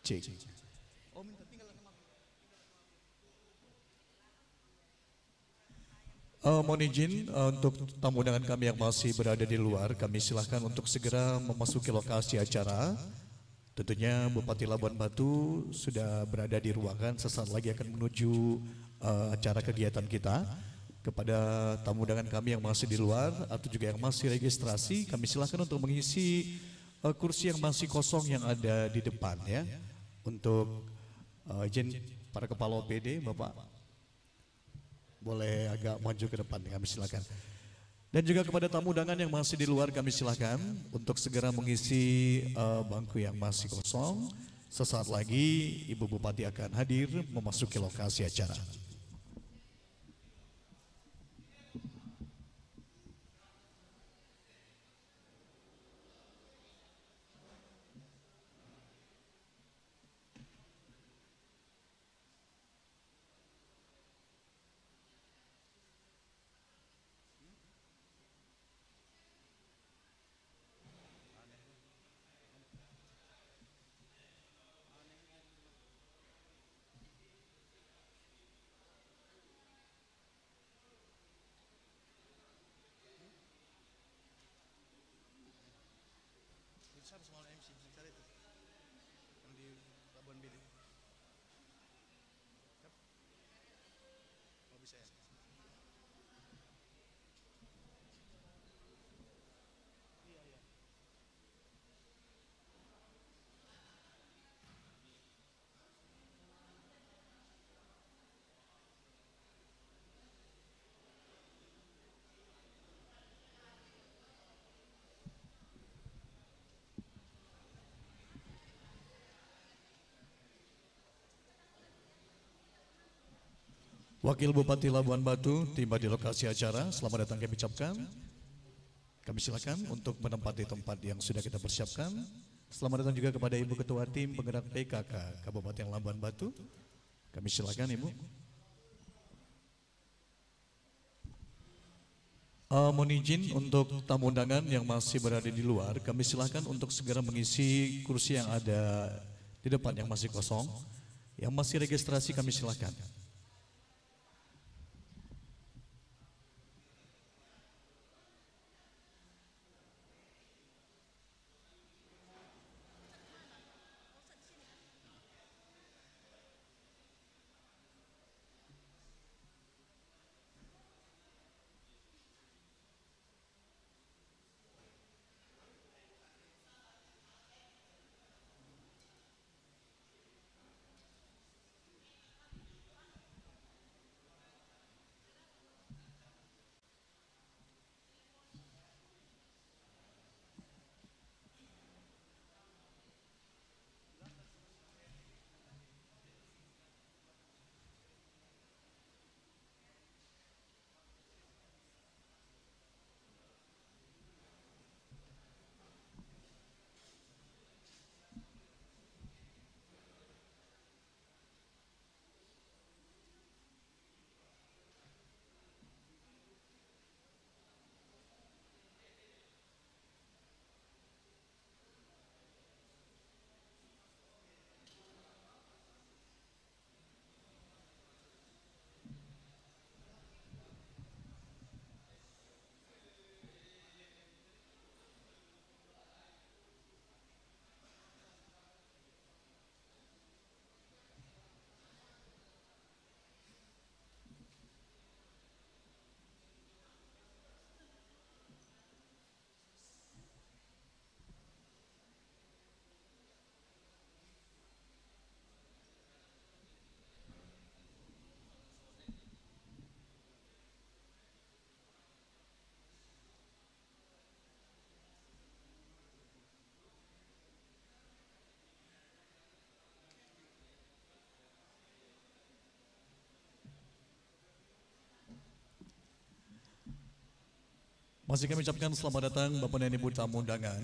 Cek. Mohon izin untuk tamu undangan kami yang masih berada di luar, kami silahkan untuk segera memasuki lokasi acara. Tentunya Bupati Labuan Batu sudah berada di ruangan, sesaat lagi akan menuju acara kegiatan kita. Kepada tamu undangan kami yang masih di luar atau juga yang masih registrasi, kami silahkan untuk mengisi kursi yang masih kosong yang ada di depan ya. Untuk izin para kepala OPD, Bapak boleh agak maju ke depan, kami silakan. Dan juga kepada tamu undangan yang masih di luar, kami silakan untuk segera mengisi bangku yang masih kosong. Sesaat lagi Ibu Bupati akan hadir memasuki lokasi acara. Besar small MC besar itu yang di Labuan Biru. Oh bisa ya. Iya iya. Wakil Bupati Labuan Batu tiba di lokasi acara. Selamat datang kami ucapkan. Kami silakan untuk menempati tempat yang sudah kita persiapkan. Selamat datang juga kepada Ibu Ketua Tim Penggerak PKK Kabupaten Labuan Batu. Kami silakan Ibu. Mohon izin untuk tamu undangan yang masih berada di luar, kami silakan untuk segera mengisi kursi yang ada di depan yang masih kosong. Yang masih registrasi kami silakan. Masih kami ucapkan selamat datang Bapak dan Ibu tamu undangan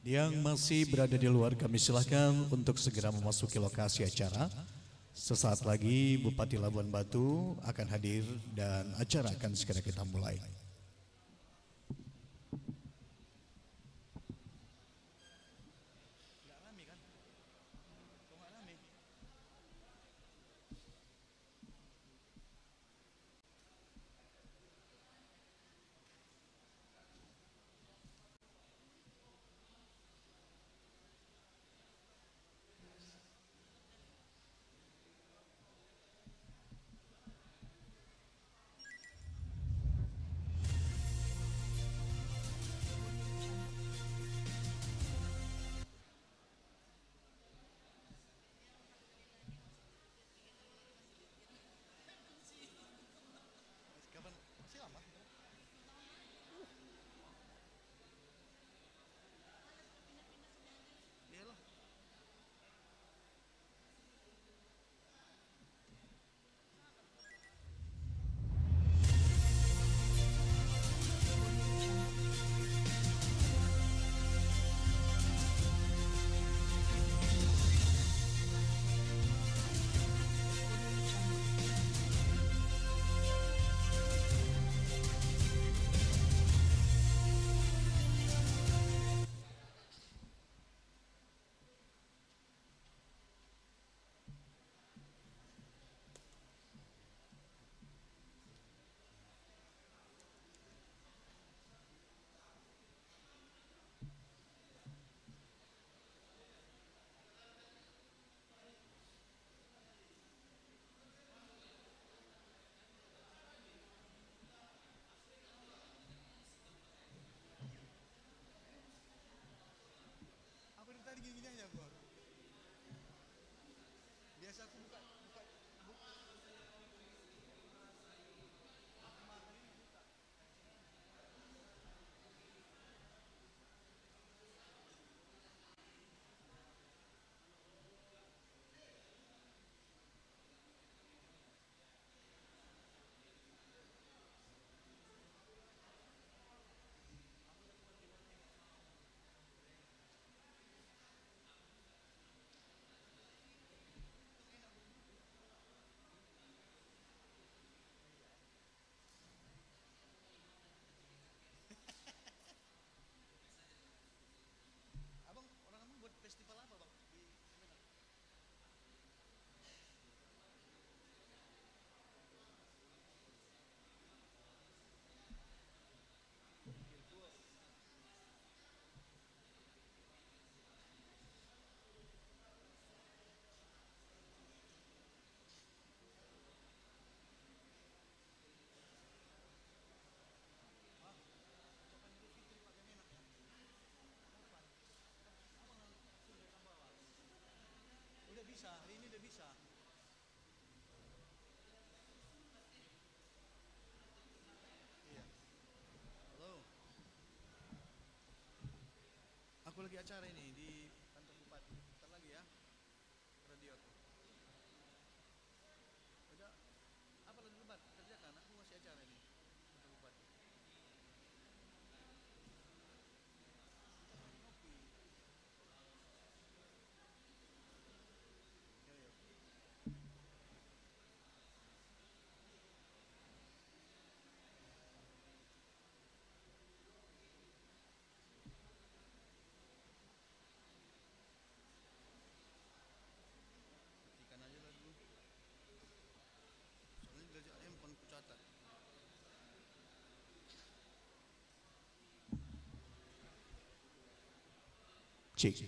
yang masih berada di luar, kami silahkan untuk segera memasuki lokasi acara. Sesaat lagi Bupati Labuan Batu akan hadir dan acara akan segera kita mulai. Nggak rame kan? Kok nggak rame? bisa, hari ini udah bisa. Iya. Halo. Aku lagi acara ini di kantor bupati. Bentar lagi ya. Radio aku. Udah. Apa lagi lebat? Kerjakan. Aku masih acara ini. Kantor bupati. Ngopi. Yo yo. Matikan aja lah dulu. Soalnya dari handphone ku catat. Cik.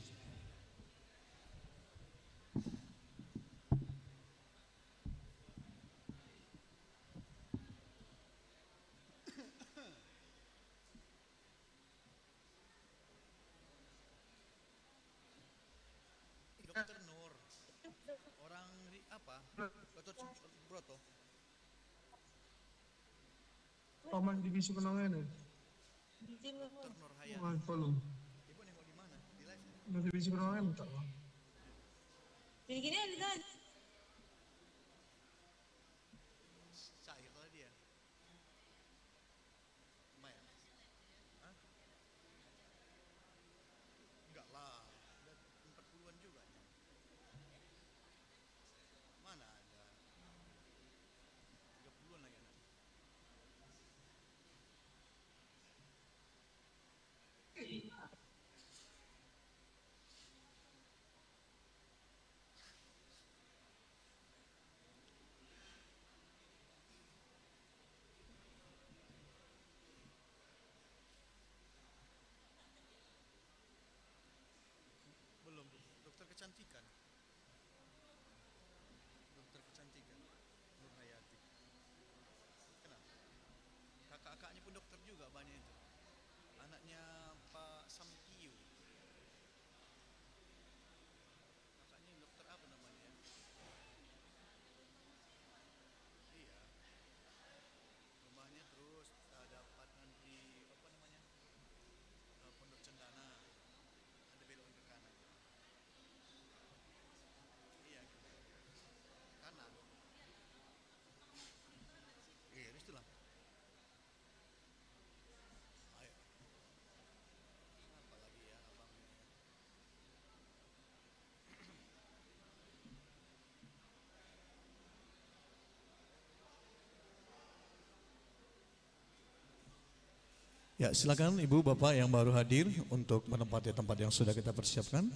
Dokter Nur. Orang apa? Gatot Subroto. Paman divisi kenangan ya? Dokter Nur Hayati. Wah, belum. Ibu nengok di mana? Di live ya? Nah, divisi kenangan tak lah. Gini-gini ada kan? Cair lah dia. Lumayan. Hah? Enggak lah. Udah 40-an juga. Mana ada? 30-an lagi ada. Belum. Dokter kecantikan. Dokter kecantikan. Nur Hayati. Kenapa? Kakak-kakaknya pun dokter juga banyak itu. Anaknya Pak Samkiu. Kakaknya dokter apa namanya ya? Iya. Rumahnya terus dapat nanti apa namanya? Pondok Cendana. Ada belok ke kanan. Iya. Kanan. Iya, itu lah. Ayo. Apa lagi ya abangnya ya? Ya, silakan Ibu Bapak yang baru hadir untuk menempati tempat yang sudah kita persiapkan.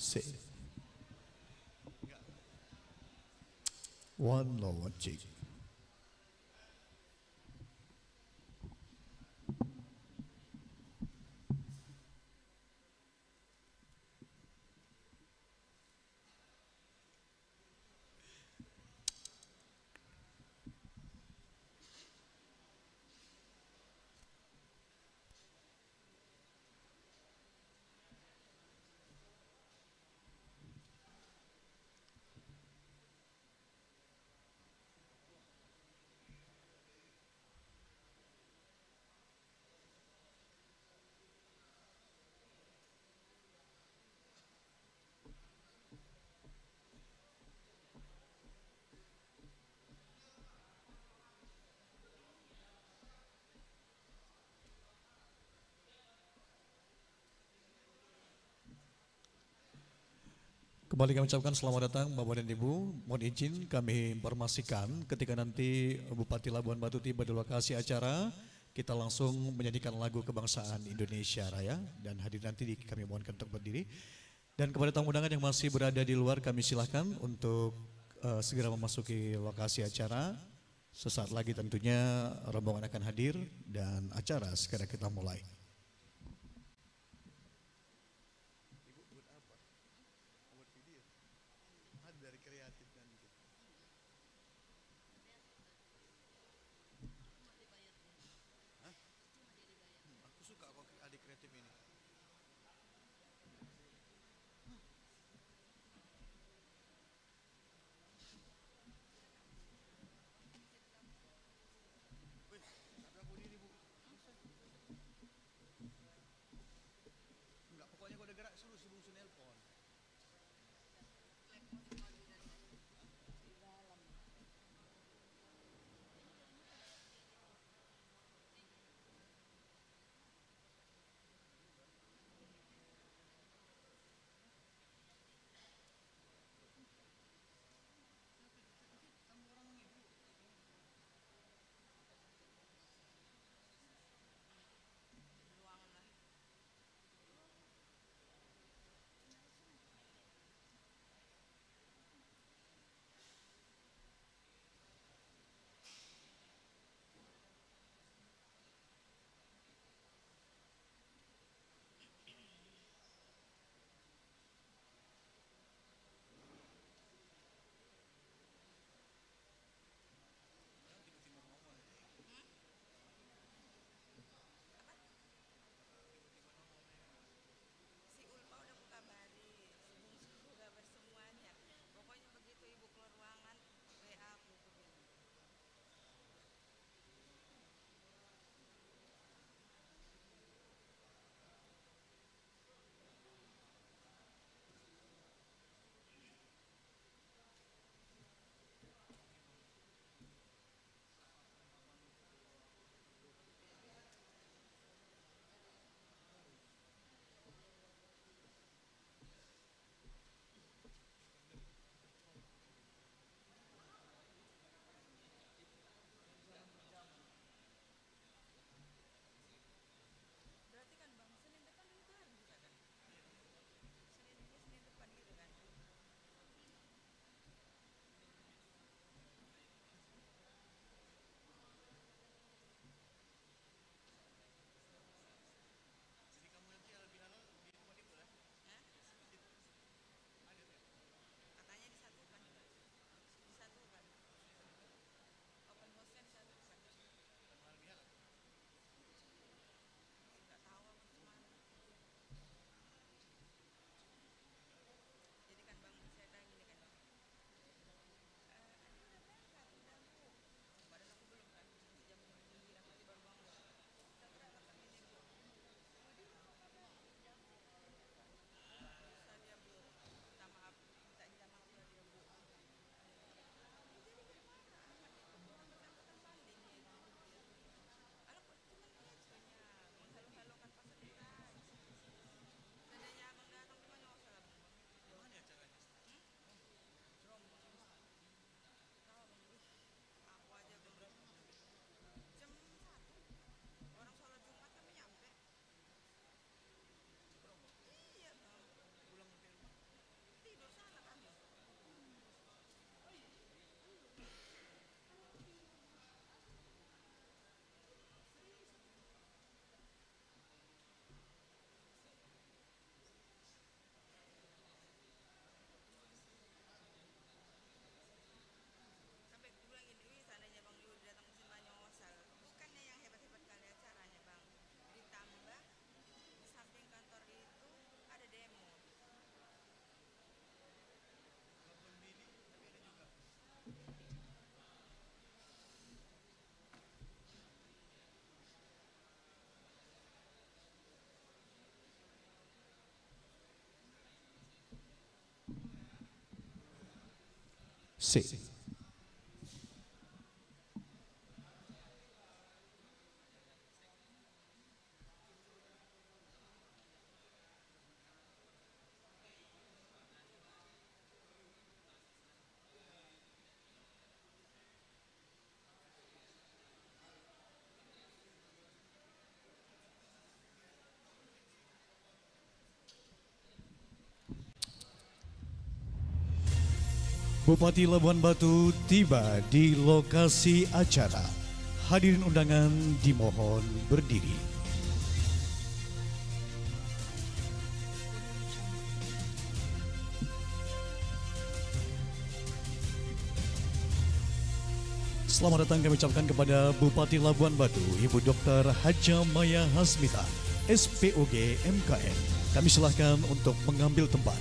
Sip. One low, one check. Kembali kami ucapkan selamat datang Bapak dan Ibu. Mohon izin kami informasikan ketika nanti Bupati Labuan Batu tiba di lokasi acara, kita langsung menyanyikan lagu kebangsaan Indonesia Raya dan hadir nanti kami mohonkan untuk berdiri. Dan kepada tamu undangan yang masih berada di luar kami silahkan untuk segera memasuki lokasi acara. Sesaat lagi tentunya rombongan akan hadir dan acara segera kita mulai. Dari kreatif nanti. Hah? Aku suka kok adik kreatif ini. Wih, tapi aku ini Bu. C. Bupati Labuan Batu tiba di lokasi acara. Hadirin undangan dimohon berdiri. Selamat datang kami ucapkan kepada Bupati Labuan Batu, Ibu Dr. Haja Maya Hasmita, SPOG MKM. Kami silahkan untuk mengambil tempat.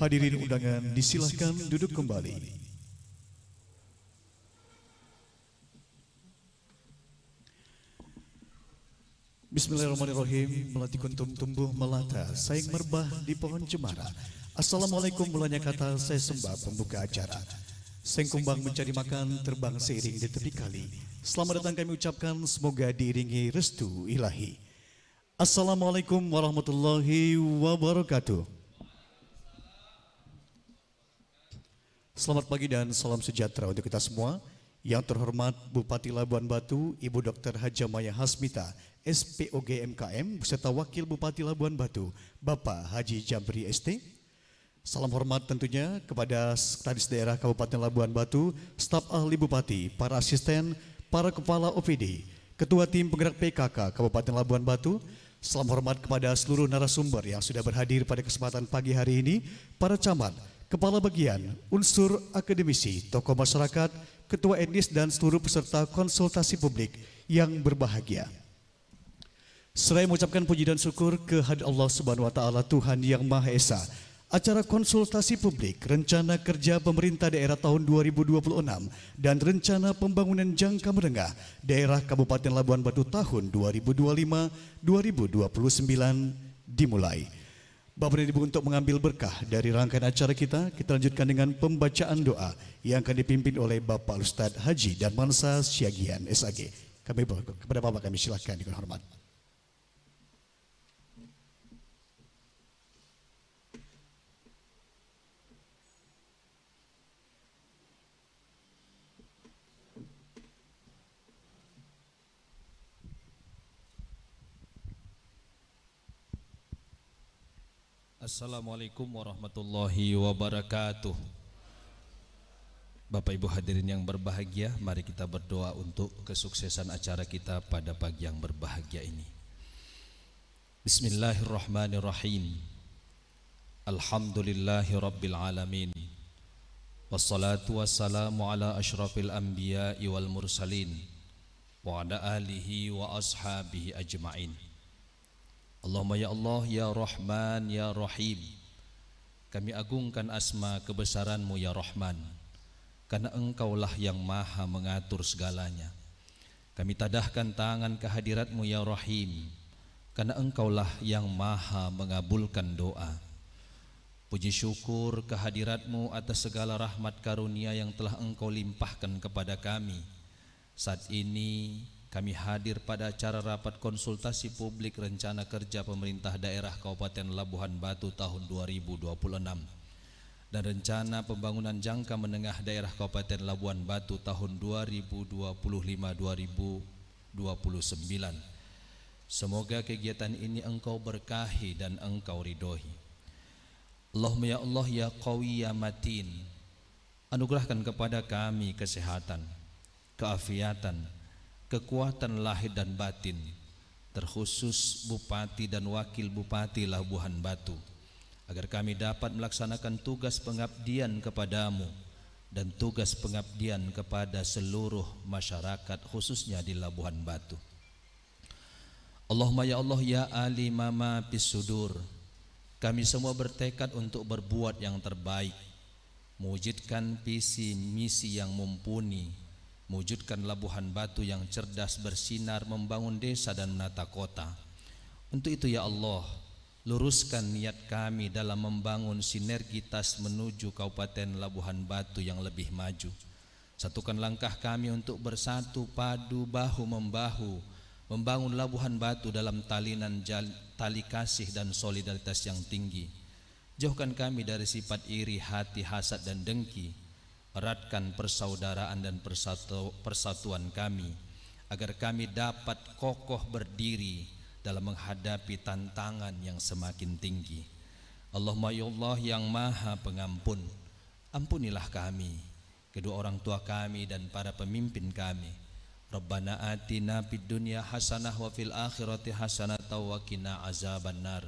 Hadirin undangan disilahkan duduk kembali. Bismillahirrahmanirrahim. Melati kuntum tumbuh melata, saing merbah di pohon cemara. Assalamualaikum mulanya kata saya sembah pembuka acara. Seng kumbang mencari makan, terbang seiring di tepi kali. Selamat datang kami ucapkan, semoga diiringi restu ilahi. Assalamualaikum warahmatullahi wabarakatuh. Selamat pagi dan salam sejahtera untuk kita semua. Yang terhormat Bupati Labuan Batu, Ibu Dr. Haja Maya Hasmita, SPOG MKM, beserta Wakil Bupati Labuan Batu, Bapak Haji Jambri ST. Salam hormat tentunya kepada Sekretaris Daerah Kabupaten Labuan Batu, staf ahli Bupati, para asisten, para kepala OPD, Ketua Tim Penggerak PKK Kabupaten Labuan Batu. Salam hormat kepada seluruh narasumber yang sudah berhadir pada kesempatan pagi hari ini, para camat, kepala bagian, unsur akademisi, tokoh masyarakat, ketua etnis dan seluruh peserta konsultasi publik yang berbahagia. Seraya mengucapkan puji dan syukur kehadirat Allah Subhanahu wa taala Tuhan yang Maha Esa. Acara konsultasi publik rencana kerja pemerintah daerah tahun 2026 dan rencana pembangunan jangka menengah daerah Kabupaten Labuan Batu tahun 2025-2029 dimulai. Bapak dan Ibu, untuk mengambil berkah dari rangkaian acara kita lanjutkan dengan pembacaan doa yang akan dipimpin oleh Bapak Ustadz Haji Darmansa Syagian SAG. Kepada Bapak kami silakan dengan hormat. Assalamualaikum warahmatullahi wabarakatuh. Bapak Ibu hadirin yang berbahagia, mari kita berdoa untuk kesuksesan acara kita pada pagi yang berbahagia ini. Bismillahirrahmanirrahim. Alhamdulillahi rabbil alamin. Wassalatu wassalamu ala ashrafil anbiya'i wal mursalin wa ala alihi wa ashabihi ajma'in. Allahumma ya Allah, ya Rahman, ya Rahim, kami agungkan asma kebesaran-Mu ya Rahman, karena Engkaulah yang maha mengatur segalanya. Kami tadahkan tangan kehadirat-Mu ya Rahim, karena Engkaulah yang maha mengabulkan doa. Puji syukur kehadirat-Mu atas segala rahmat karunia yang telah Engkau limpahkan kepada kami. Saat ini kami hadir pada acara rapat konsultasi publik rencana kerja pemerintah daerah Kabupaten Labuhan Batu tahun 2026 dan rencana pembangunan jangka menengah daerah Kabupaten Labuhan Batu tahun 2025-2029. Semoga kegiatan ini Engkau berkahi dan Engkau ridhoi. Allahumma ya Allah, ya Qawi, ya Matin, anugerahkan kepada kami kesehatan, keafiatan, kekuatan lahir dan batin, terkhusus Bupati dan Wakil Bupati Labuhan Batu, agar kami dapat melaksanakan tugas pengabdian kepadamu dan tugas pengabdian kepada seluruh masyarakat khususnya di Labuhan Batu. Allahumma ya Allah, ya alimama bisudur, kami semua bertekad untuk berbuat yang terbaik, mewujudkan visi misi yang mumpuni, mewujudkan Labuhan Batu yang cerdas bersinar membangun desa dan menata kota. Untuk itu ya Allah, luruskan niat kami dalam membangun sinergitas menuju Kabupaten Labuhan Batu yang lebih maju. Satukan langkah kami untuk bersatu padu bahu membahu membangun Labuhan Batu dalam tali kasih dan solidaritas yang tinggi. Jauhkan kami dari sifat iri hati, hasad dan dengki. Eratkan persaudaraan dan persatuan kami, agar kami dapat kokoh berdiri dalam menghadapi tantangan yang semakin tinggi. Allahumma ya Allah yang maha pengampun, ampunilah kami, kedua orang tua kami dan para pemimpin kami. Rabbana atina fid dunya hasanah wa fil akhirati hasanah wa qina azabannar.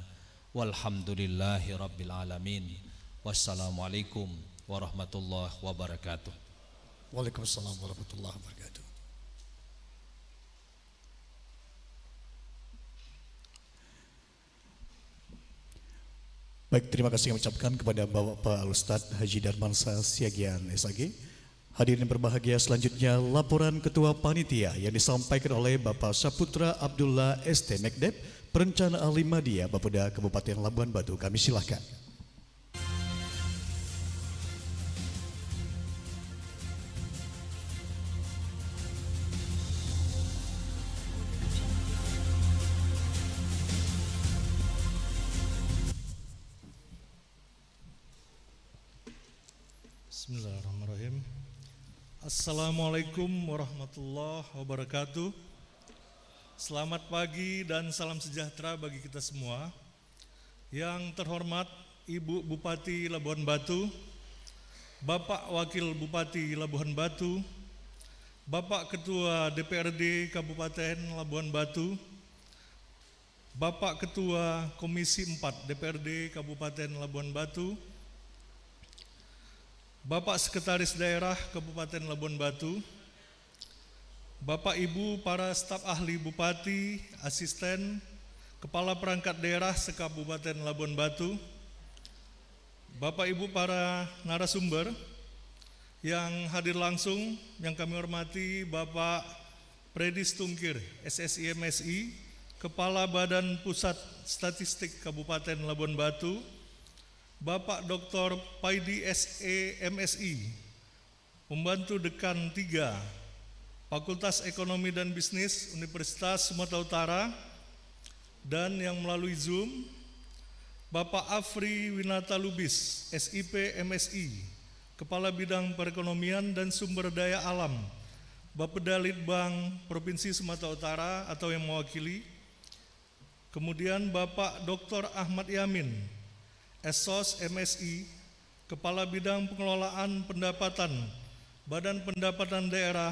Walhamdulillahi rabbil alamin. Wassalamualaikum warahmatullahi wabarakatuh. Waalaikumsalam warahmatullahi wabarakatuh. Baik, terima kasih kami ucapkan kepada Bapak Ustadz Haji Darmansyah Siagian SAG. Hadirin berbahagia, selanjutnya laporan Ketua Panitia yang disampaikan oleh Bapak Saputra Abdullah ST Mekdep, Perencana Ahli Madya Bapeda Kabupaten Labuhan Batu. Kami silahkan. Bismillahirrahmanirrahim. Assalamualaikum warahmatullahi wabarakatuh. Selamat pagi dan salam sejahtera bagi kita semua. Yang terhormat Ibu Bupati Labuhan Batu, Bapak Wakil Bupati Labuhan Batu, Bapak Ketua DPRD Kabupaten Labuhan Batu, Bapak Ketua Komisi 4 DPRD Kabupaten Labuhan Batu, Bapak Sekretaris Daerah Kabupaten Labuhan Batu, Bapak Ibu para staf ahli Bupati, Asisten, Kepala Perangkat Daerah se-Kabupaten Labuhan Batu, Bapak Ibu para narasumber yang hadir langsung, yang kami hormati Bapak Predis Tungkir, SSI MSI, Kepala Badan Pusat Statistik Kabupaten Labuhan Batu, Bapak Dr. Paidi SE MSI, Pembantu Dekan 3, Fakultas Ekonomi dan Bisnis Universitas Sumatera Utara, dan yang melalui Zoom, Bapak Afri Winata Lubis, SIP MSI, Kepala Bidang Perekonomian dan Sumber Daya Alam, Bapeda Litbang Provinsi Sumatera Utara atau yang mewakili, kemudian Bapak Dr. Ahmad Yamin, SOS MSI, Kepala Bidang Pengelolaan Pendapatan Badan Pendapatan Daerah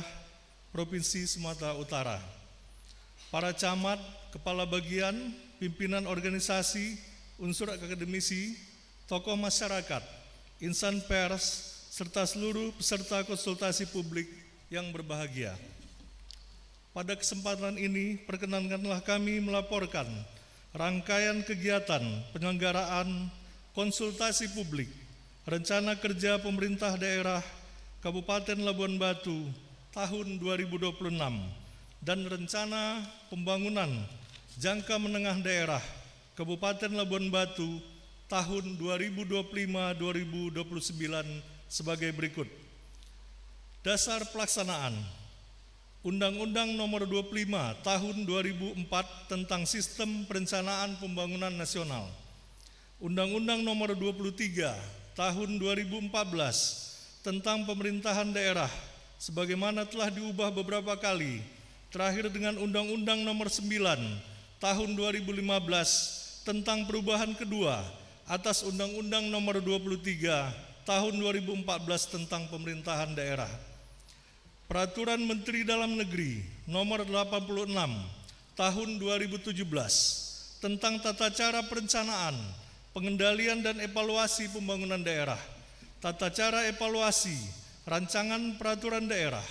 Provinsi Sumatera Utara, para camat, kepala bagian, pimpinan organisasi, unsur akademisi, tokoh masyarakat, insan pers, serta seluruh peserta konsultasi publik yang berbahagia. Pada kesempatan ini, perkenankanlah kami melaporkan rangkaian kegiatan penyelenggaraan konsultasi publik, rencana kerja pemerintah daerah Kabupaten Labuan Batu tahun 2026 dan rencana pembangunan jangka menengah daerah Kabupaten Labuan Batu tahun 2025-2029 sebagai berikut. Dasar pelaksanaan Undang-Undang Nomor 25 Tahun 2004 tentang Sistem Perencanaan Pembangunan Nasional, Undang-Undang Nomor 23 Tahun 2014 tentang Pemerintahan Daerah sebagaimana telah diubah beberapa kali, terakhir dengan Undang-Undang Nomor 9 Tahun 2015 tentang perubahan kedua atas Undang-Undang Nomor 23 Tahun 2014 tentang Pemerintahan Daerah. Peraturan Menteri Dalam Negeri Nomor 86 Tahun 2017 tentang tata cara perencanaan, pengendalian dan evaluasi pembangunan daerah, tata cara evaluasi rancangan peraturan daerah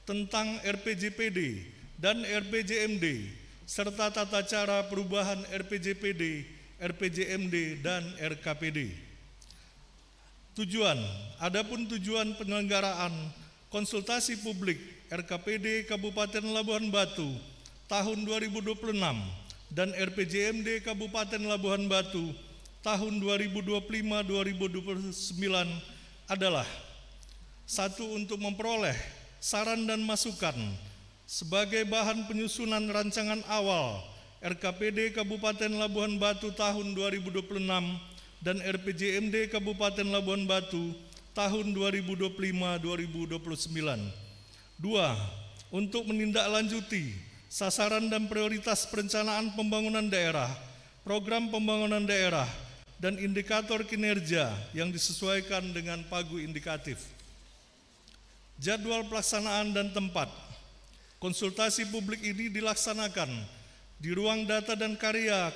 tentang RPJPD dan RPJMD, serta tata cara perubahan RPJPD, RPJMD, dan RKPD. Tujuan, adapun tujuan penyelenggaraan konsultasi publik RKPD Kabupaten Labuan Batu tahun 2026 dan RPJMD Kabupaten Labuan Batu tahun 2025-2029 adalah: 1. Untuk memperoleh saran dan masukan sebagai bahan penyusunan rancangan awal RKPD Kabupaten Labuan Batu tahun 2026 dan RPJMD Kabupaten Labuan Batu tahun 2025-2029. 2. Untuk menindaklanjuti sasaran dan prioritas perencanaan pembangunan daerah, program pembangunan daerah, dan indikator kinerja yang disesuaikan dengan pagu indikatif. Jadwal pelaksanaan dan tempat. Konsultasi publik ini dilaksanakan di Ruang Data dan Karya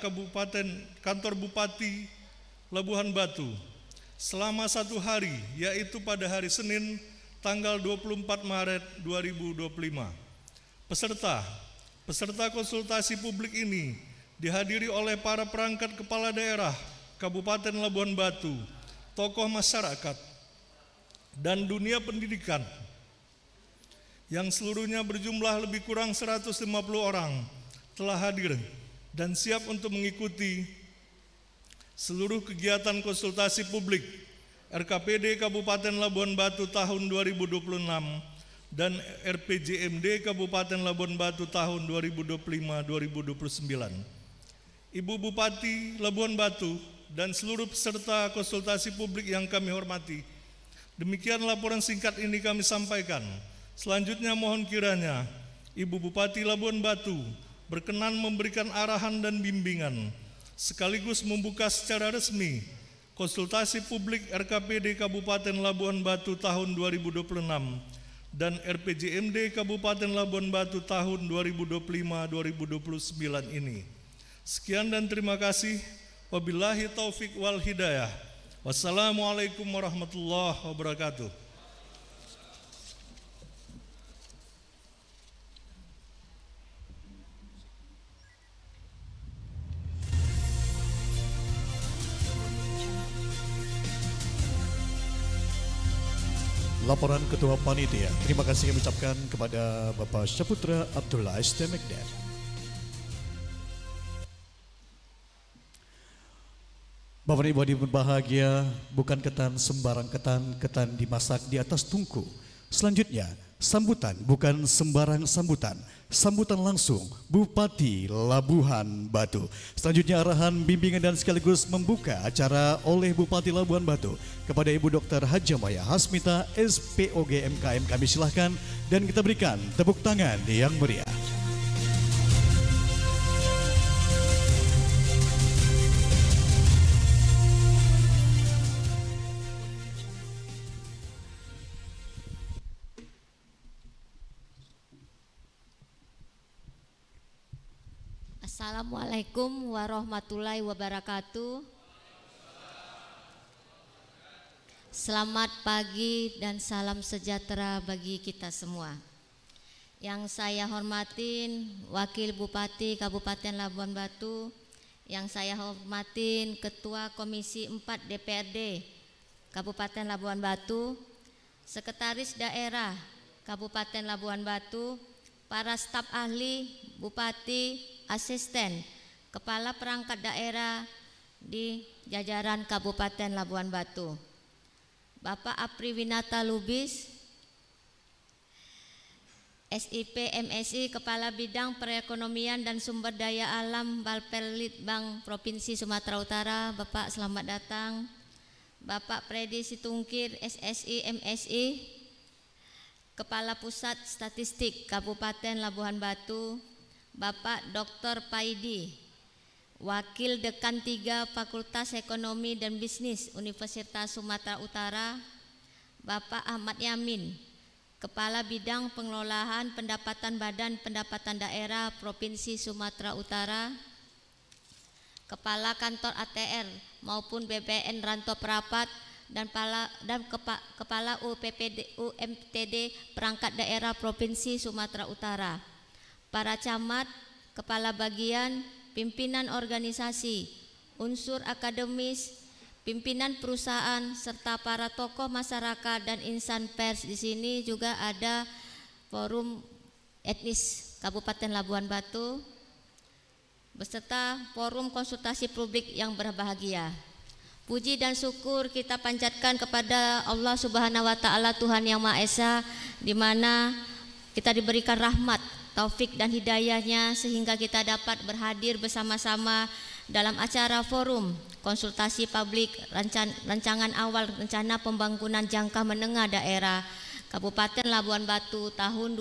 Kantor Bupati Labuan Batu selama 1 hari, yaitu pada hari Senin tanggal 24 Maret 2025. Peserta konsultasi publik ini dihadiri oleh para perangkat kepala daerah Kabupaten Labuan Batu, tokoh masyarakat, dan dunia pendidikan yang seluruhnya berjumlah lebih kurang 150 orang telah hadir dan siap untuk mengikuti seluruh kegiatan konsultasi publik RKPD Kabupaten Labuan Batu tahun 2026 dan RPJMD Kabupaten Labuan Batu tahun 2025-2029. Ibu Bupati Labuan Batu dan seluruh peserta konsultasi publik yang kami hormati, demikian laporan singkat ini kami sampaikan. Selanjutnya mohon kiranya Ibu Bupati Labuan Batu berkenan memberikan arahan dan bimbingan sekaligus membuka secara resmi konsultasi publik RKPD Kabupaten Labuan Batu tahun 2026 dan RPJMD Kabupaten Labuan Batu tahun 2025-2029 ini. Sekian dan terima kasih. Wabillahi taufik wal hidayah. Wassalamualaikum warahmatullahi wabarakatuh. Laporan Ketua Panitia. Terima kasih kami ucapkan kepada Bapak Syaputra Abdullah Istemekder. Bapak dan Ibu hadirin berbahagia, bukan ketan sembarang ketan, ketan dimasak di atas tungku. Selanjutnya, sambutan bukan sembarang sambutan, sambutan langsung Bupati Labuan Batu. Selanjutnya arahan bimbingan dan sekaligus membuka acara oleh Bupati Labuan Batu kepada Ibu Dr. Hajamaya Hasmita SPOG MKM. Kami silahkan dan kita berikan tepuk tangan yang meriah. Assalamualaikum warahmatullahi wabarakatuh. Selamat pagi dan salam sejahtera bagi kita semua. Yang saya hormatin Wakil Bupati Kabupaten Labuan Batu, yang saya hormatin Ketua Komisi 4 DPRD Kabupaten Labuan Batu, Sekretaris Daerah Kabupaten Labuan Batu, para staf ahli, bupati, asisten, kepala perangkat daerah di jajaran Kabupaten Labuan Batu, Bapak Apri Winata Lubis, SIP MSI Kepala Bidang Perekonomian dan Sumber Daya Alam Bapelitbang Provinsi Sumatera Utara, Bapak selamat datang. Bapak Predi Situngkir SSI MSI Kepala Pusat Statistik Kabupaten Labuhan Batu, Bapak Dr. Paidi, Wakil Dekan 3 Fakultas Ekonomi dan Bisnis Universitas Sumatera Utara, Bapak Ahmad Yamin, Kepala Bidang Pengelolaan Pendapatan Badan Pendapatan Daerah Provinsi Sumatera Utara, Kepala Kantor ATR maupun BPN Rantau Perapat, dan Kepala UMTD Perangkat Daerah Provinsi Sumatera Utara, para camat, kepala bagian, pimpinan organisasi, unsur akademis, pimpinan perusahaan, serta para tokoh masyarakat dan insan pers. Di sini juga ada Forum Etnis Kabupaten Labuan Batu beserta Forum Konsultasi Publik yang berbahagia. Puji dan syukur kita panjatkan kepada Allah Subhanahu wa Ta'ala, Tuhan Yang Maha Esa, di mana kita diberikan rahmat, taufik dan hidayahnya sehingga kita dapat berhadir bersama-sama dalam acara forum konsultasi publik rancangan awal rencana pembangunan jangka menengah daerah Kabupaten Labuan Batu tahun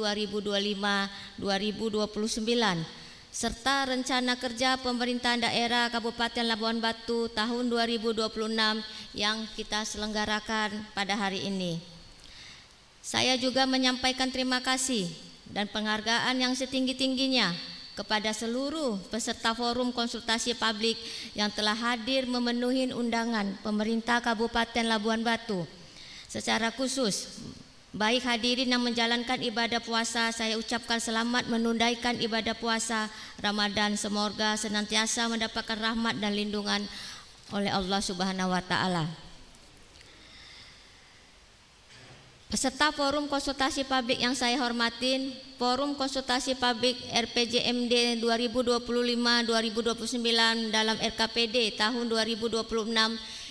2025-2029 serta rencana kerja pemerintahan daerah Kabupaten Labuan Batu tahun 2026 yang kita selenggarakan pada hari ini. Saya juga menyampaikan terima kasih dan penghargaan yang setinggi-tingginya kepada seluruh peserta forum konsultasi publik yang telah hadir memenuhi undangan pemerintah Kabupaten Labuan Batu. Secara khusus, baik hadirin yang menjalankan ibadah puasa, saya ucapkan selamat menunaikan ibadah puasa Ramadan. Semoga senantiasa mendapatkan rahmat dan lindungan oleh Allah Subhanahu wa Ta'ala. Peserta forum konsultasi publik yang saya hormatin, Forum Konsultasi Publik RPJMD 2025-2029 dalam RKPD tahun 2026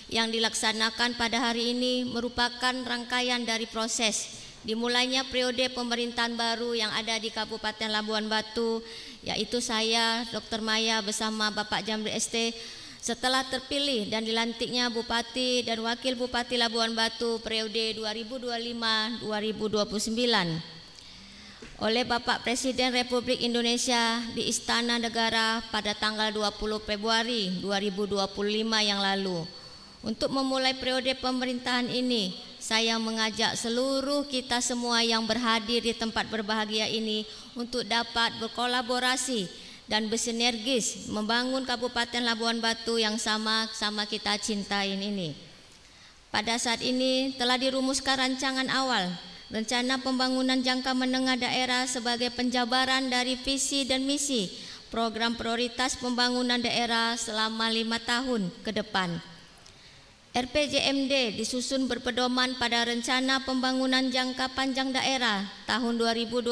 yang dilaksanakan pada hari ini merupakan rangkaian dari proses dimulainya periode pemerintahan baru yang ada di Kabupaten Labuan Batu, yaitu saya Dr. Maya bersama Bapak Jamri ST setelah terpilih dan dilantiknya Bupati dan Wakil Bupati Labuan Batu periode 2025-2029 oleh Bapak Presiden Republik Indonesia di Istana Negara pada tanggal 20 Februari 2025 yang lalu. Untuk memulai periode pemerintahan ini, saya mengajak seluruh kita semua yang berhadir di tempat berbahagia ini untuk dapat berkolaborasi dan bersinergis membangun Kabupaten Labuan Batu yang sama-sama kita cintain ini. Pada saat ini telah dirumuskan rancangan awal rencana pembangunan jangka menengah daerah sebagai penjabaran dari visi dan misi program prioritas pembangunan daerah selama 5 tahun ke depan. RPJMD disusun berpedoman pada rencana pembangunan jangka panjang daerah tahun 2025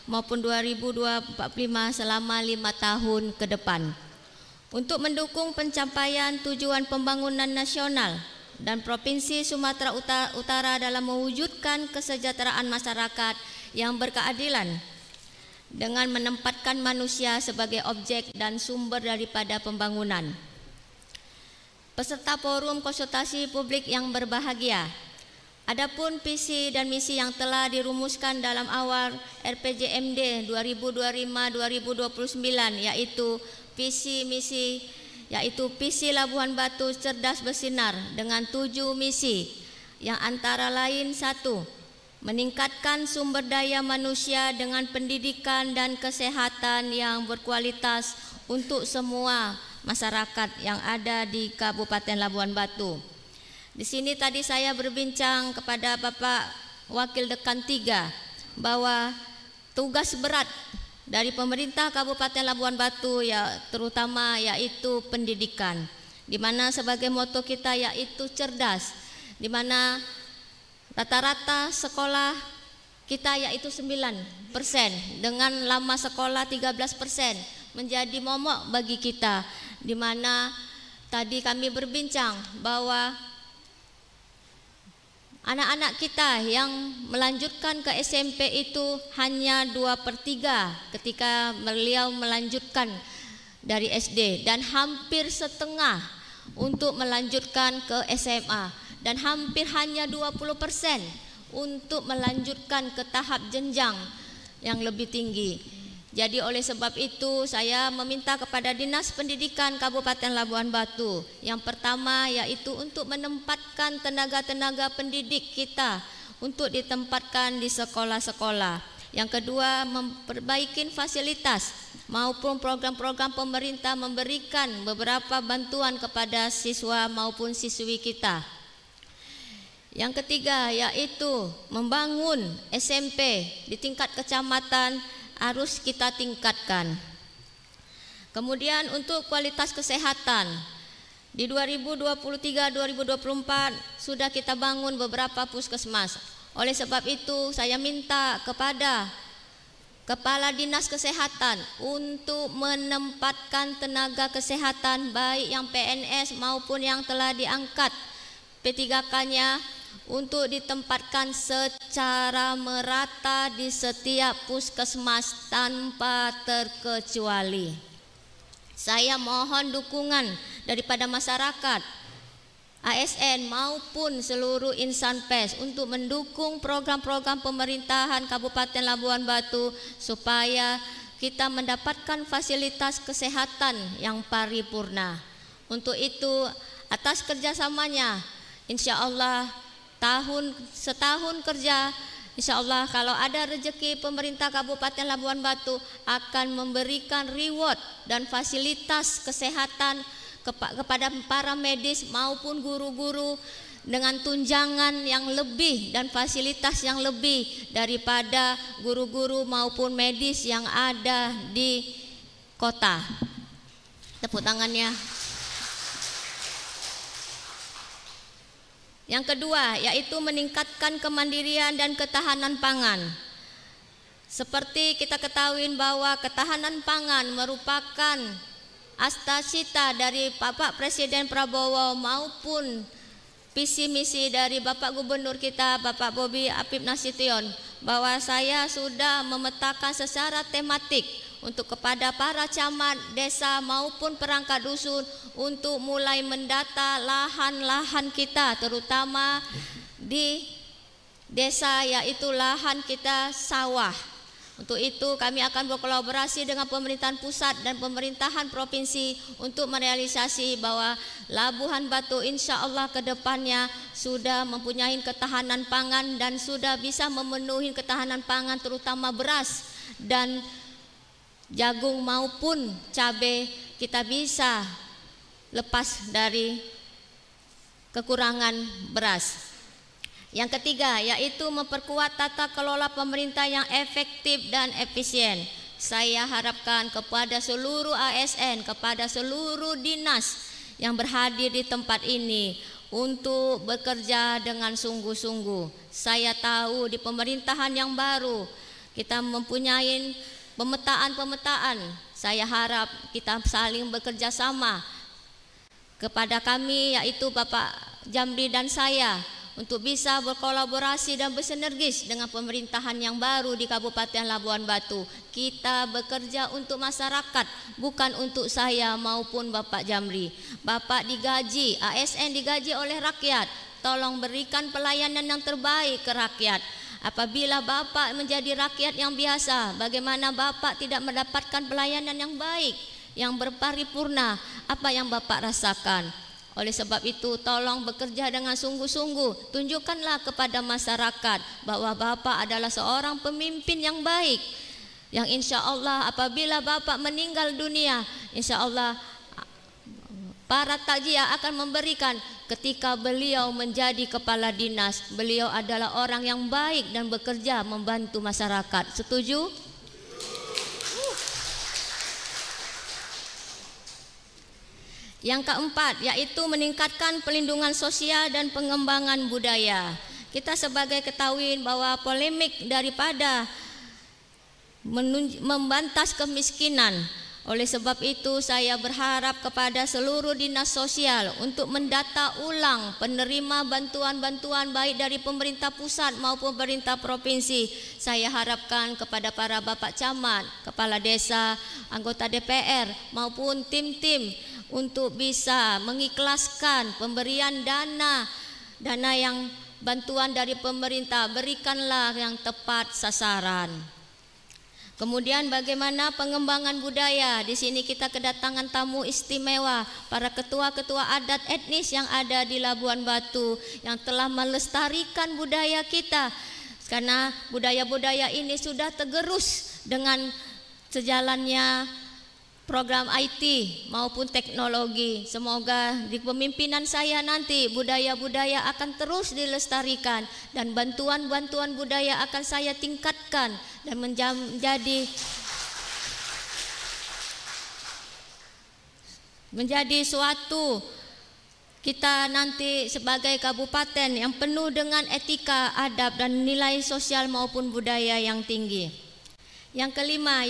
maupun 2045 selama 5 tahun ke depan. Untuk mendukung pencapaian tujuan pembangunan nasional dan Provinsi Sumatera Utara dalam mewujudkan kesejahteraan masyarakat yang berkeadilan dengan menempatkan manusia sebagai objek dan sumber daripada pembangunan. Peserta forum konsultasi publik yang berbahagia, adapun visi dan misi yang telah dirumuskan dalam awal RPJMD 2025-2029 yaitu visi Labuhan Batu cerdas bersinar dengan 7 misi yang antara lain 1. meningkatkan sumber daya manusia dengan pendidikan dan kesehatan yang berkualitas untuk semua masyarakat yang ada di Kabupaten Labuan Batu. Di sini tadi saya berbincang kepada Bapak Wakil Dekan 3 bahwa tugas berat dari pemerintah Kabupaten Labuan Batu ya terutama yaitu pendidikan, di mana sebagai moto kita yaitu cerdas, di mana rata-rata sekolah kita yaitu 9% dengan lama sekolah 13% menjadi momok bagi kita, di mana tadi kami berbincang bahwa anak-anak kita yang melanjutkan ke SMP itu hanya 2/3 ketika beliau melanjutkan dari SD, dan hampir setengah untuk melanjutkan ke SMA, dan hampir hanya 20% untuk melanjutkan ke tahap jenjang yang lebih tinggi. Jadi oleh sebab itu saya meminta kepada Dinas Pendidikan Kabupaten Labuan Batu, yang pertama yaitu untuk menempatkan tenaga-tenaga pendidik kita untuk ditempatkan di sekolah-sekolah. Yang kedua, memperbaiki fasilitas maupun program-program pemerintah memberikan beberapa bantuan kepada siswa maupun siswi kita. Yang ketiga yaitu membangun SMP di tingkat kecamatan harus kita tingkatkan. Kemudian untuk kualitas kesehatan di 2023-2024 sudah kita bangun beberapa puskesmas. Oleh sebab itu saya minta kepada Kepala Dinas Kesehatan untuk menempatkan tenaga kesehatan baik yang PNS maupun yang telah diangkat P3K-nya untuk ditempatkan secara merata di setiap puskesmas tanpa terkecuali. Saya mohon dukungan daripada masyarakat, ASN maupun seluruh insan pers untuk mendukung program-program pemerintahan Kabupaten Labuan Batu supaya kita mendapatkan fasilitas kesehatan yang paripurna. Untuk itu atas kerjasamanya, insya Allah setahun kerja, insya Allah kalau ada rezeki pemerintah Kabupaten Labuan Batu akan memberikan reward dan fasilitas kesehatan kepada para medis maupun guru-guru dengan tunjangan yang lebih dan fasilitas yang lebih daripada guru-guru maupun medis yang ada di kota. Tepuk tangannya. Yang kedua yaitu meningkatkan kemandirian dan ketahanan pangan. Seperti kita ketahui bahwa ketahanan pangan merupakan asta-cita dari Bapak Presiden Prabowo maupun visi misi dari Bapak Gubernur kita Bapak Bobi Apip Nasution, bahwa saya sudah memetakan secara tematik untuk kepada para camat, desa maupun perangkat dusun untuk mulai mendata lahan-lahan kita terutama di desa yaitu lahan kita sawah. Untuk itu kami akan berkolaborasi dengan pemerintahan pusat dan pemerintahan provinsi untuk merealisasi bahwa Labuan Batu insya Allah ke depannya sudah mempunyai ketahanan pangan dan sudah bisa memenuhi ketahanan pangan terutama beras dan jagung maupun cabai, kita bisa lepas dari kekurangan beras. Yang ketiga yaitu memperkuat tata kelola pemerintah yang efektif dan efisien. Saya harapkan kepada seluruh ASN, kepada seluruh dinas yang berhadir di tempat ini untuk bekerja dengan sungguh-sungguh. Saya tahu di pemerintahan yang baru kita mempunyai pemetaan. Saya harap kita saling bekerja sama kepada kami yaitu Bapak Jamri dan saya untuk bisa berkolaborasi dan bersinergis dengan pemerintahan yang baru di Kabupaten Labuan Batu. Kita bekerja untuk masyarakat, bukan untuk saya maupun Bapak Jamri. Bapak digaji, ASN digaji oleh rakyat. Tolong berikan pelayanan yang terbaik ke rakyat. Apabila Bapak menjadi rakyat yang biasa, bagaimana Bapak tidak mendapatkan pelayanan yang baik, yang berparipurna? Apa yang Bapak rasakan? Oleh sebab itu tolong bekerja dengan sungguh-sungguh. Tunjukkanlah kepada masyarakat bahwa Bapak adalah seorang pemimpin yang baik, yang insya Allah apabila Bapak meninggal dunia, insya Allah para takziah akan memberikan ketika beliau menjadi kepala dinas. Beliau adalah orang yang baik dan bekerja membantu masyarakat. Setuju? Yang keempat yaitu meningkatkan pelindungan sosial dan pengembangan budaya. Kita sebagai ketahui bahwa polemik daripada membantas kemiskinan. Oleh sebab itu saya berharap kepada seluruh dinas sosial untuk mendata ulang penerima bantuan-bantuan baik dari pemerintah pusat maupun pemerintah provinsi. Saya harapkan kepada para bapak camat, kepala desa, anggota DPR maupun tim-tim untuk bisa mengikhlaskan pemberian dana yang bantuan dari pemerintah, berikanlah yang tepat sasaran. Kemudian bagaimana pengembangan budaya? Di sini kita kedatangan tamu istimewa, para ketua-ketua adat etnis yang ada di Labuan Batu yang telah melestarikan budaya kita. Karena budaya-budaya ini sudah tergerus dengan sejalannya program IT maupun teknologi. Semoga di kepemimpinan saya nanti budaya-budaya akan terus dilestarikan dan bantuan-bantuan budaya akan saya tingkatkan dan menjadi suatu kita nanti sebagai kabupaten yang penuh dengan etika, adab dan nilai sosial maupun budaya yang tinggi. Yang kelima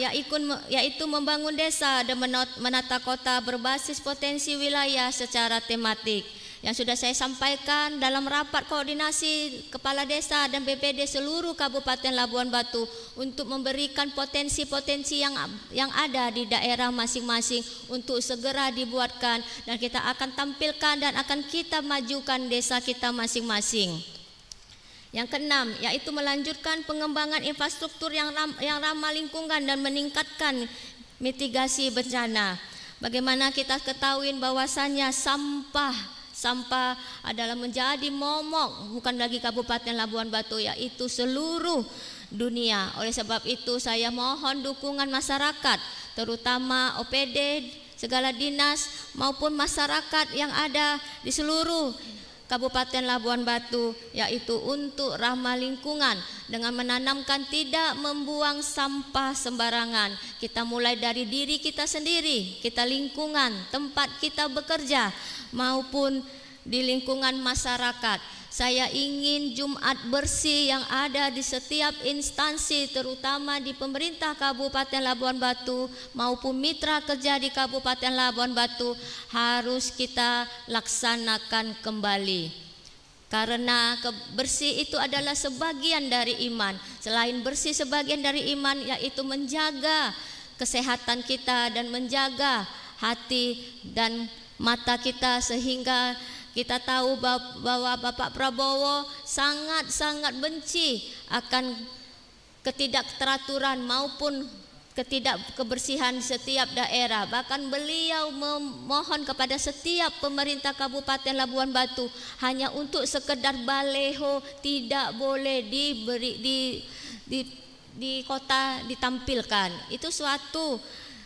yaitu membangun desa dan menata kota berbasis potensi wilayah secara tematik. Yang sudah saya sampaikan dalam rapat koordinasi kepala desa dan BPD seluruh Kabupaten Labuan Batu untuk memberikan potensi-potensi yang ada di daerah masing-masing untuk segera dibuatkan, dan kita akan tampilkan dan akan kita majukan desa kita masing-masing. Yang keenam yaitu melanjutkan pengembangan infrastruktur yang ramah lingkungan dan meningkatkan mitigasi bencana. Bagaimana kita ketahui bahwasannya sampah adalah menjadi momok bukan lagi Kabupaten Labuan Batu, yaitu seluruh dunia. Oleh sebab itu saya mohon dukungan masyarakat, terutama OPD, segala dinas maupun masyarakat yang ada di seluruh Kabupaten Labuan Batu, yaitu untuk ramah lingkungan dengan menanamkan tidak membuang sampah sembarangan. Kita mulai dari diri kita sendiri, kita lingkungan, tempat kita bekerja maupun di lingkungan masyarakat. Saya ingin Jumat bersih yang ada di setiap instansi, terutama di pemerintah Kabupaten Labuan Batu maupun mitra kerja di Kabupaten Labuan Batu harus kita laksanakan kembali. Karena bersih itu adalah sebagian dari iman. Selain bersih sebagian dari iman, yaitu menjaga kesehatan kita dan menjaga hati dan mata kita, sehingga kita tahu bahwa Bapak Prabowo sangat-sangat benci akan ketidakteraturan maupun ketidakkebersihan setiap daerah. Bahkan beliau memohon kepada setiap pemerintah Kabupaten Labuan Batu hanya untuk sekedar baleho tidak boleh di kota ditampilkan. Itu suatu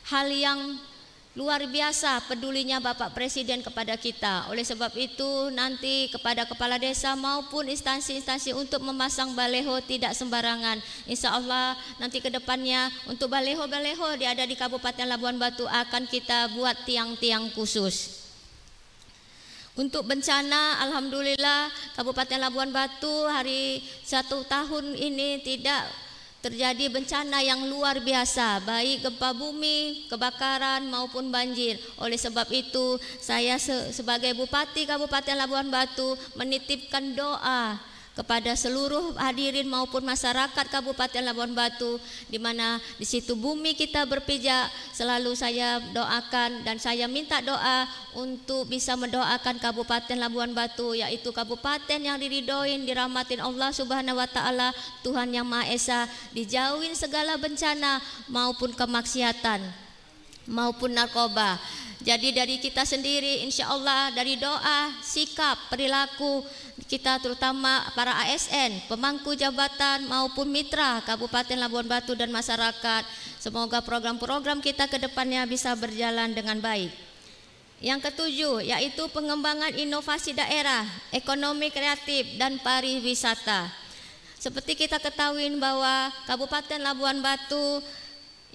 hal yang luar biasa pedulinya Bapak Presiden kepada kita. Oleh sebab itu nanti kepada kepala desa maupun instansi-instansi untuk memasang baleho tidak sembarangan. Insya Allah nanti ke depannya untuk baleho-baleho ada di Kabupaten Labuan Batu akan kita buat tiang-tiang khusus. Untuk bencana, alhamdulillah Kabupaten Labuan Batu hari 1 tahun ini tidak terjadi bencana yang luar biasa, baik gempa bumi, kebakaran maupun banjir. Oleh sebab itu saya sebagai Bupati Kabupaten Labuan Batu menitipkan doa kepada seluruh hadirin maupun masyarakat Kabupaten Labuan Batu, di mana di situ bumi kita berpijak. Selalu saya doakan dan saya minta doa untuk bisa mendoakan Kabupaten Labuan Batu, yaitu kabupaten yang diridhoin, dirahmatin Allah Subhanahu wa taala, Tuhan yang Maha Esa, dijauhin segala bencana maupun kemaksiatan maupun narkoba. Jadi dari kita sendiri insya Allah, dari doa, sikap, perilaku kita terutama para ASN, pemangku jabatan maupun mitra Kabupaten Labuan Batu dan masyarakat, semoga program-program kita ke depannya bisa berjalan dengan baik. Yang ketujuh yaitu pengembangan inovasi daerah, ekonomi kreatif dan pariwisata. Seperti kita ketahui bahwa Kabupaten Labuan Batu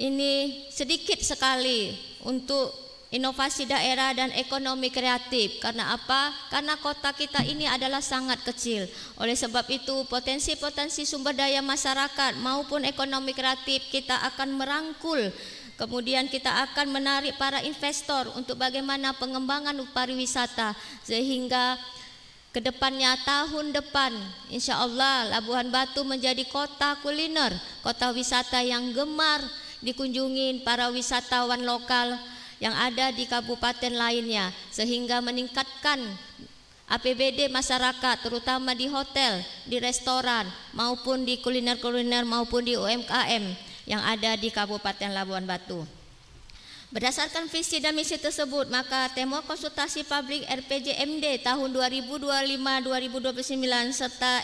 ini sedikit sekali untuk inovasi daerah dan ekonomi kreatif. Karena apa? Karena kota kita ini adalah sangat kecil. Oleh sebab itu potensi-potensi sumber daya masyarakat maupun ekonomi kreatif kita akan merangkul. Kemudian kita akan menarik para investor untuk bagaimana pengembangan pariwisata, sehingga kedepannya tahun depan insya Allah Labuan Batu menjadi kota kuliner, kota wisata yang gemar dikunjungi para wisatawan lokal yang ada di kabupaten lainnya, sehingga meningkatkan APBD masyarakat terutama di hotel, di restoran maupun di kuliner-kuliner maupun di UMKM yang ada di Kabupaten Labuan Batu. Berdasarkan visi dan misi tersebut, maka tema konsultasi publik RPJMD tahun 2025-2029 serta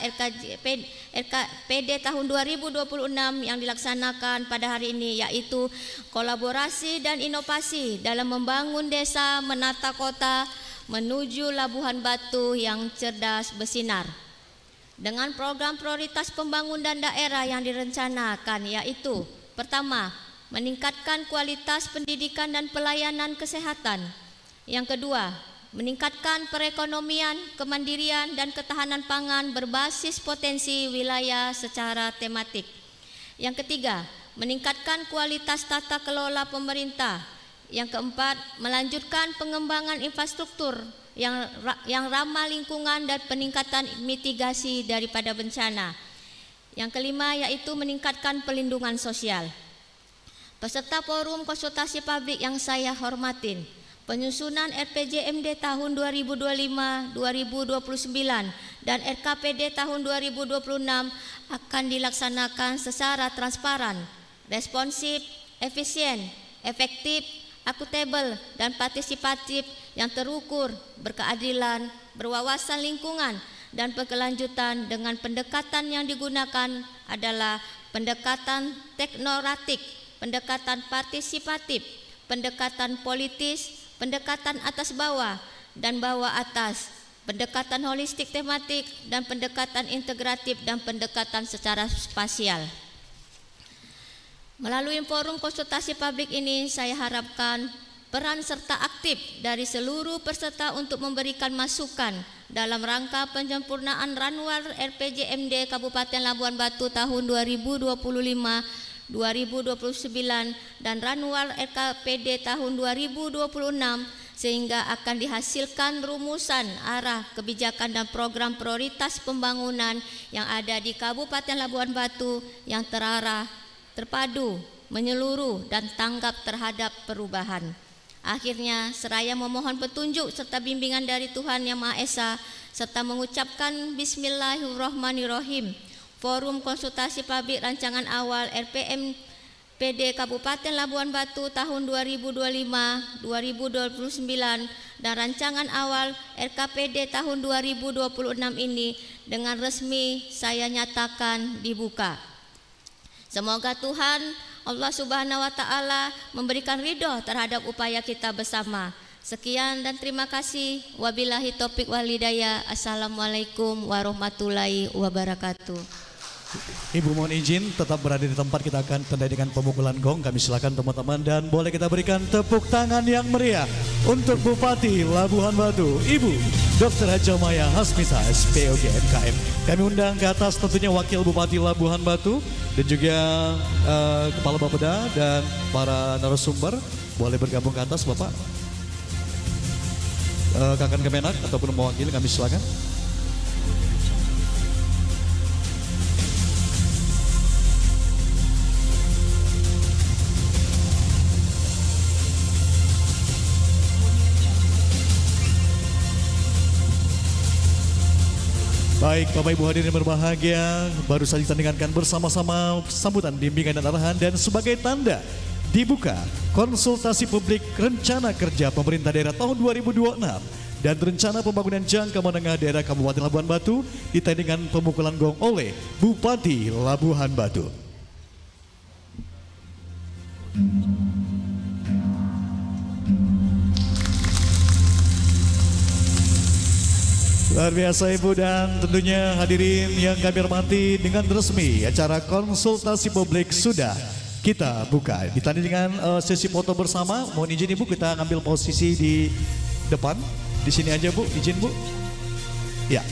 RKPD tahun 2026 yang dilaksanakan pada hari ini yaitu kolaborasi dan inovasi dalam membangun desa menata kota menuju Labuan Batu yang cerdas bersinar. Dengan program prioritas pembangunan daerah yang direncanakan yaitu pertama, meningkatkan kualitas pendidikan dan pelayanan kesehatan. Yang kedua, meningkatkan perekonomian, kemandirian dan ketahanan pangan berbasis potensi wilayah secara tematik. Yang ketiga, meningkatkan kualitas tata kelola pemerintah. Yang keempat, melanjutkan pengembangan infrastruktur yang ramah lingkungan dan peningkatan mitigasi daripada bencana. Yang kelima yaitu meningkatkan perlindungan sosial. Peserta forum konsultasi publik yang saya hormatin, penyusunan RPJMD tahun 2025-2029 dan RKPD tahun 2026 akan dilaksanakan secara transparan, responsif, efisien, efektif, akuntabel dan partisipatif yang terukur, berkeadilan, berwawasan lingkungan dan berkelanjutan. Dengan pendekatan yang digunakan adalah pendekatan teknokratik, pendekatan partisipatif, pendekatan politis, pendekatan atas bawah dan bawah atas, pendekatan holistik tematik dan pendekatan integratif dan pendekatan secara spasial. Melalui forum konsultasi publik ini saya harapkan peran serta aktif dari seluruh peserta untuk memberikan masukan dalam rangka penyempurnaan Ranwar RPJMD Kabupaten Labuan Batu tahun 2025-2029 dan Ranwar RKPD tahun 2026 sehingga akan dihasilkan rumusan arah kebijakan dan program prioritas pembangunan yang ada di Kabupaten Labuan Batu yang terarah, terpadu, menyeluruh dan tanggap terhadap perubahan. Akhirnya seraya memohon petunjuk serta bimbingan dari Tuhan Yang Maha Esa serta mengucapkan Bismillahirrahmanirrahim. Forum konsultasi publik rancangan awal RPMPD Kabupaten Labuan Batu tahun 2025-2029 dan rancangan awal RKPD tahun 2026 ini dengan resmi saya nyatakan dibuka. Semoga Tuhan Allah Subhanahu wa Ta'ala memberikan ridho terhadap upaya kita bersama. Sekian dan terima kasih. Wabillahi taufiq wal hidayah. Assalamualaikum warahmatullahi wabarakatuh. Ibu mohon izin tetap berada di tempat, kita akan tandai dengan pemukulan gong. Kami silakan teman-teman dan boleh kita berikan tepuk tangan yang meriah untuk Bupati Labuan Batu, Ibu Dr. Hajah Maya Hasmita SPOG MKM. Kami undang ke atas tentunya Wakil Bupati Labuan Batu dan juga Kepala Bapeda dan para narasumber. Boleh bergabung ke atas Bapak. Kakan Kemenak ataupun mewakili kami silakan. Baik Bapak Ibu hadirin berbahagia, baru saja kita dengarkan bersama-sama sambutan bimbingan dan arahan dan sebagai tanda dibuka konsultasi publik rencana kerja pemerintah daerah tahun 2026 dan rencana pembangunan jangka menengah daerah Kabupaten Labuan Batu ditandingkan pemukulan gong oleh Bupati Labuhan Batu. Luar biasa Ibu dan tentunya hadirin yang kami hormati, dengan resmi acara konsultasi publik sudah kita buka. Ditandai dengan sesi foto bersama. Mohon izin Ibu, kita ambil posisi di depan. Di sini aja Bu, izin Bu. Ya.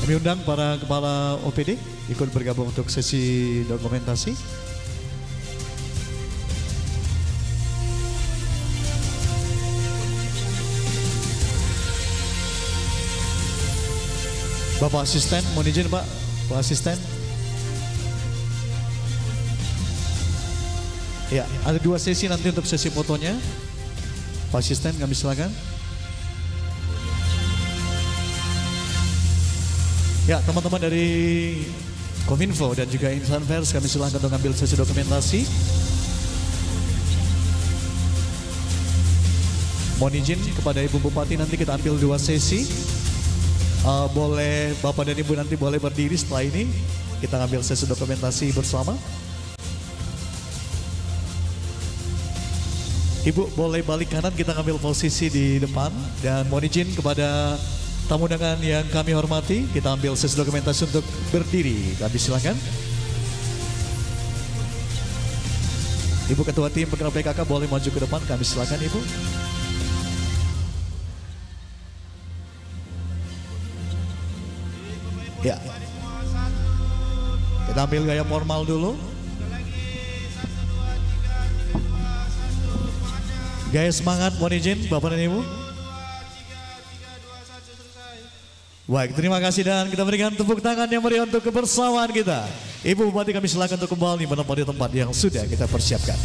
Kami undang para kepala OPD ikut bergabung untuk sesi dokumentasi. Bapak asisten, mohon izin Pak, Pak asisten. Ya, ada 2 sesi nanti untuk sesi fotonya. Pak asisten, kami silakan. Ya, teman-teman dari Kominfo dan juga insan pers, kami silakan untuk ambil sesi dokumentasi. Mohon izin kepada Ibu Bupati, nanti kita ambil 2 sesi. Boleh Bapak dan Ibu nanti boleh berdiri setelah ini. Kita ambil sesi dokumentasi bersama. Ibu boleh balik kanan, kita ambil posisi di depan. Dan mohon izin kepada tamu undangan yang kami hormati, kita ambil sesi dokumentasi untuk berdiri. Kami silakan. Ibu Ketua Tim Penggerak PKK boleh maju ke depan, kami silakan Ibu. Ya, kita ambil gaya formal dulu. Gaya semangat, mohon izin Bapak dan Ibu. Baik, terima kasih dan kita berikan tepuk tangan yang meriah untuk kebersamaan kita. Ibu Bupati, kami silakan untuk kembali menempati tempat yang sudah kita persiapkan.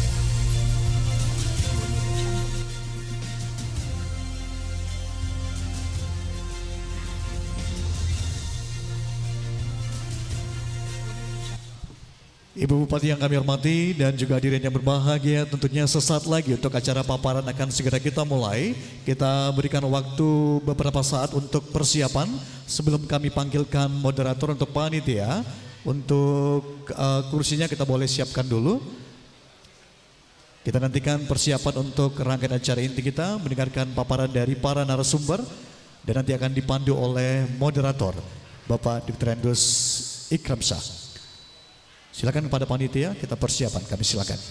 Ibu Bupati yang kami hormati dan juga hadirin yang berbahagia, tentunya sesaat lagi untuk acara paparan akan segera kita mulai. Kita berikan waktu beberapa saat untuk persiapan sebelum kami panggilkan moderator untuk panitia. Untuk kursinya kita boleh siapkan dulu. Kita nantikan persiapan untuk rangkaian acara inti kita, mendengarkan paparan dari para narasumber dan nanti akan dipandu oleh moderator Bapak Dr. Endus Ikram Shah. Silakan kepada panitia, kita persiapan, kami silakan.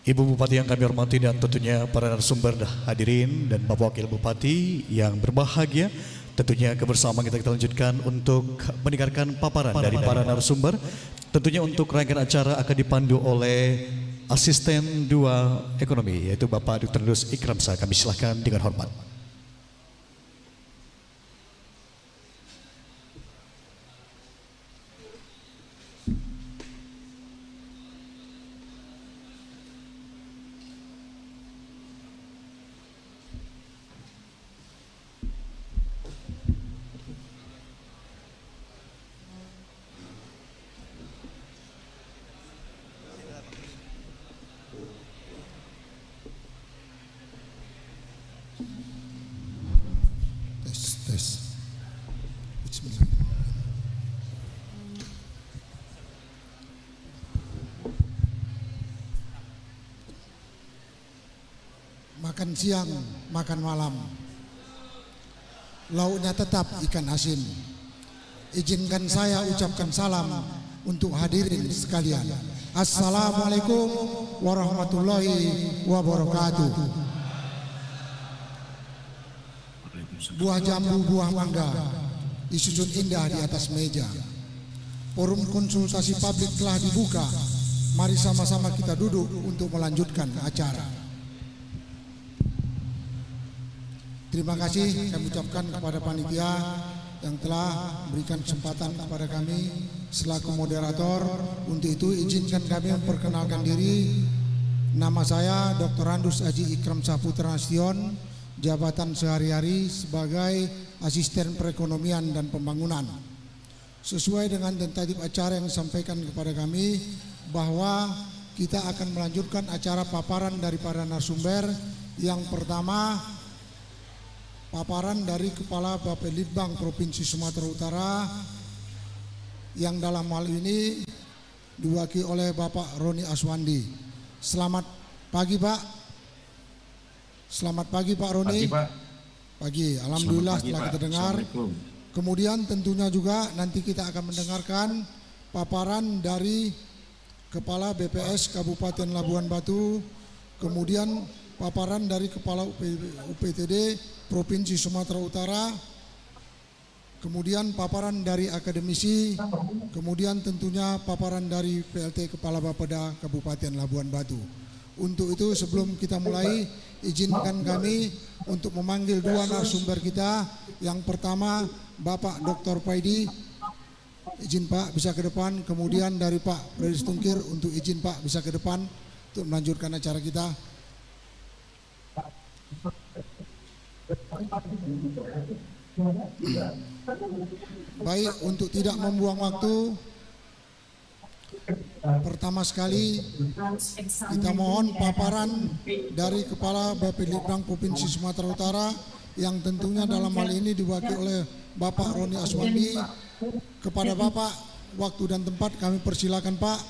Ibu Bupati yang kami hormati dan tentunya para narasumber hadirin dan Bapak Wakil Bupati yang berbahagia, tentunya kebersamaan kita lanjutkan untuk mendengarkan paparan dari para narasumber. Tentunya untuk rangkaian acara akan dipandu oleh Asisten 2 Ekonomi, yaitu Bapak Dr. Randus Ikramsa. Kami silakan dengan hormat. Makan siang, makan malam, lauknya tetap ikan asin. Izinkan saya ucapkan salam untuk hadirin sekalian. Assalamualaikum warahmatullahi wabarakatuh. Buah jambu, buah mangga disusun indah di atas meja. Forum konsultasi publik telah dibuka. Mari sama-sama kita duduk untuk melanjutkan acara. Terima kasih kami ucapkan kepada panitia yang telah memberikan kesempatan kepada kami selaku moderator. Untuk itu izinkan kami memperkenalkan diri. Nama saya Dr. Randus Haji Ikramsa Putra Nasution, jabatan sehari-hari sebagai Asisten Perekonomian dan Pembangunan. Sesuai dengan tentatif acara yang disampaikan kepada kami bahwa kita akan melanjutkan acara paparan dari para narasumber. Yang pertama, paparan dari Kepala Bapelitbang Provinsi Sumatera Utara yang dalam hal ini diwakili oleh Bapak Roni Aswandi. Selamat pagi Pak. Selamat pagi Pak Roni. Pagi Pak. Pagi. Alhamdulillah pagi, setelah Pak. kita dengar. Kemudian tentunya juga nanti kita akan mendengarkan paparan dari Kepala BPS Kabupaten Labuan Batu, kemudian paparan dari Kepala UPTD Provinsi Sumatera Utara, kemudian paparan dari akademisi, kemudian tentunya paparan dari PLT Kepala Bapeda Kabupaten Labuan Batu. Untuk itu sebelum kita mulai, izinkan kami untuk memanggil dua narasumber kita. Yang pertama Bapak Dr. Paidi, izin Pak bisa ke depan. Kemudian dari Pak Freddy Tungkir, untuk izin Pak bisa ke depan untuk melanjutkan acara kita. Baik, untuk tidak membuang waktu, pertama sekali kita mohon paparan dari Kepala Bapelitbang Provinsi Sumatera Utara yang tentunya dalam hal ini diwakili oleh Bapak Roni Aswandi. Kepada Bapak, waktu dan tempat kami persilakan Pak.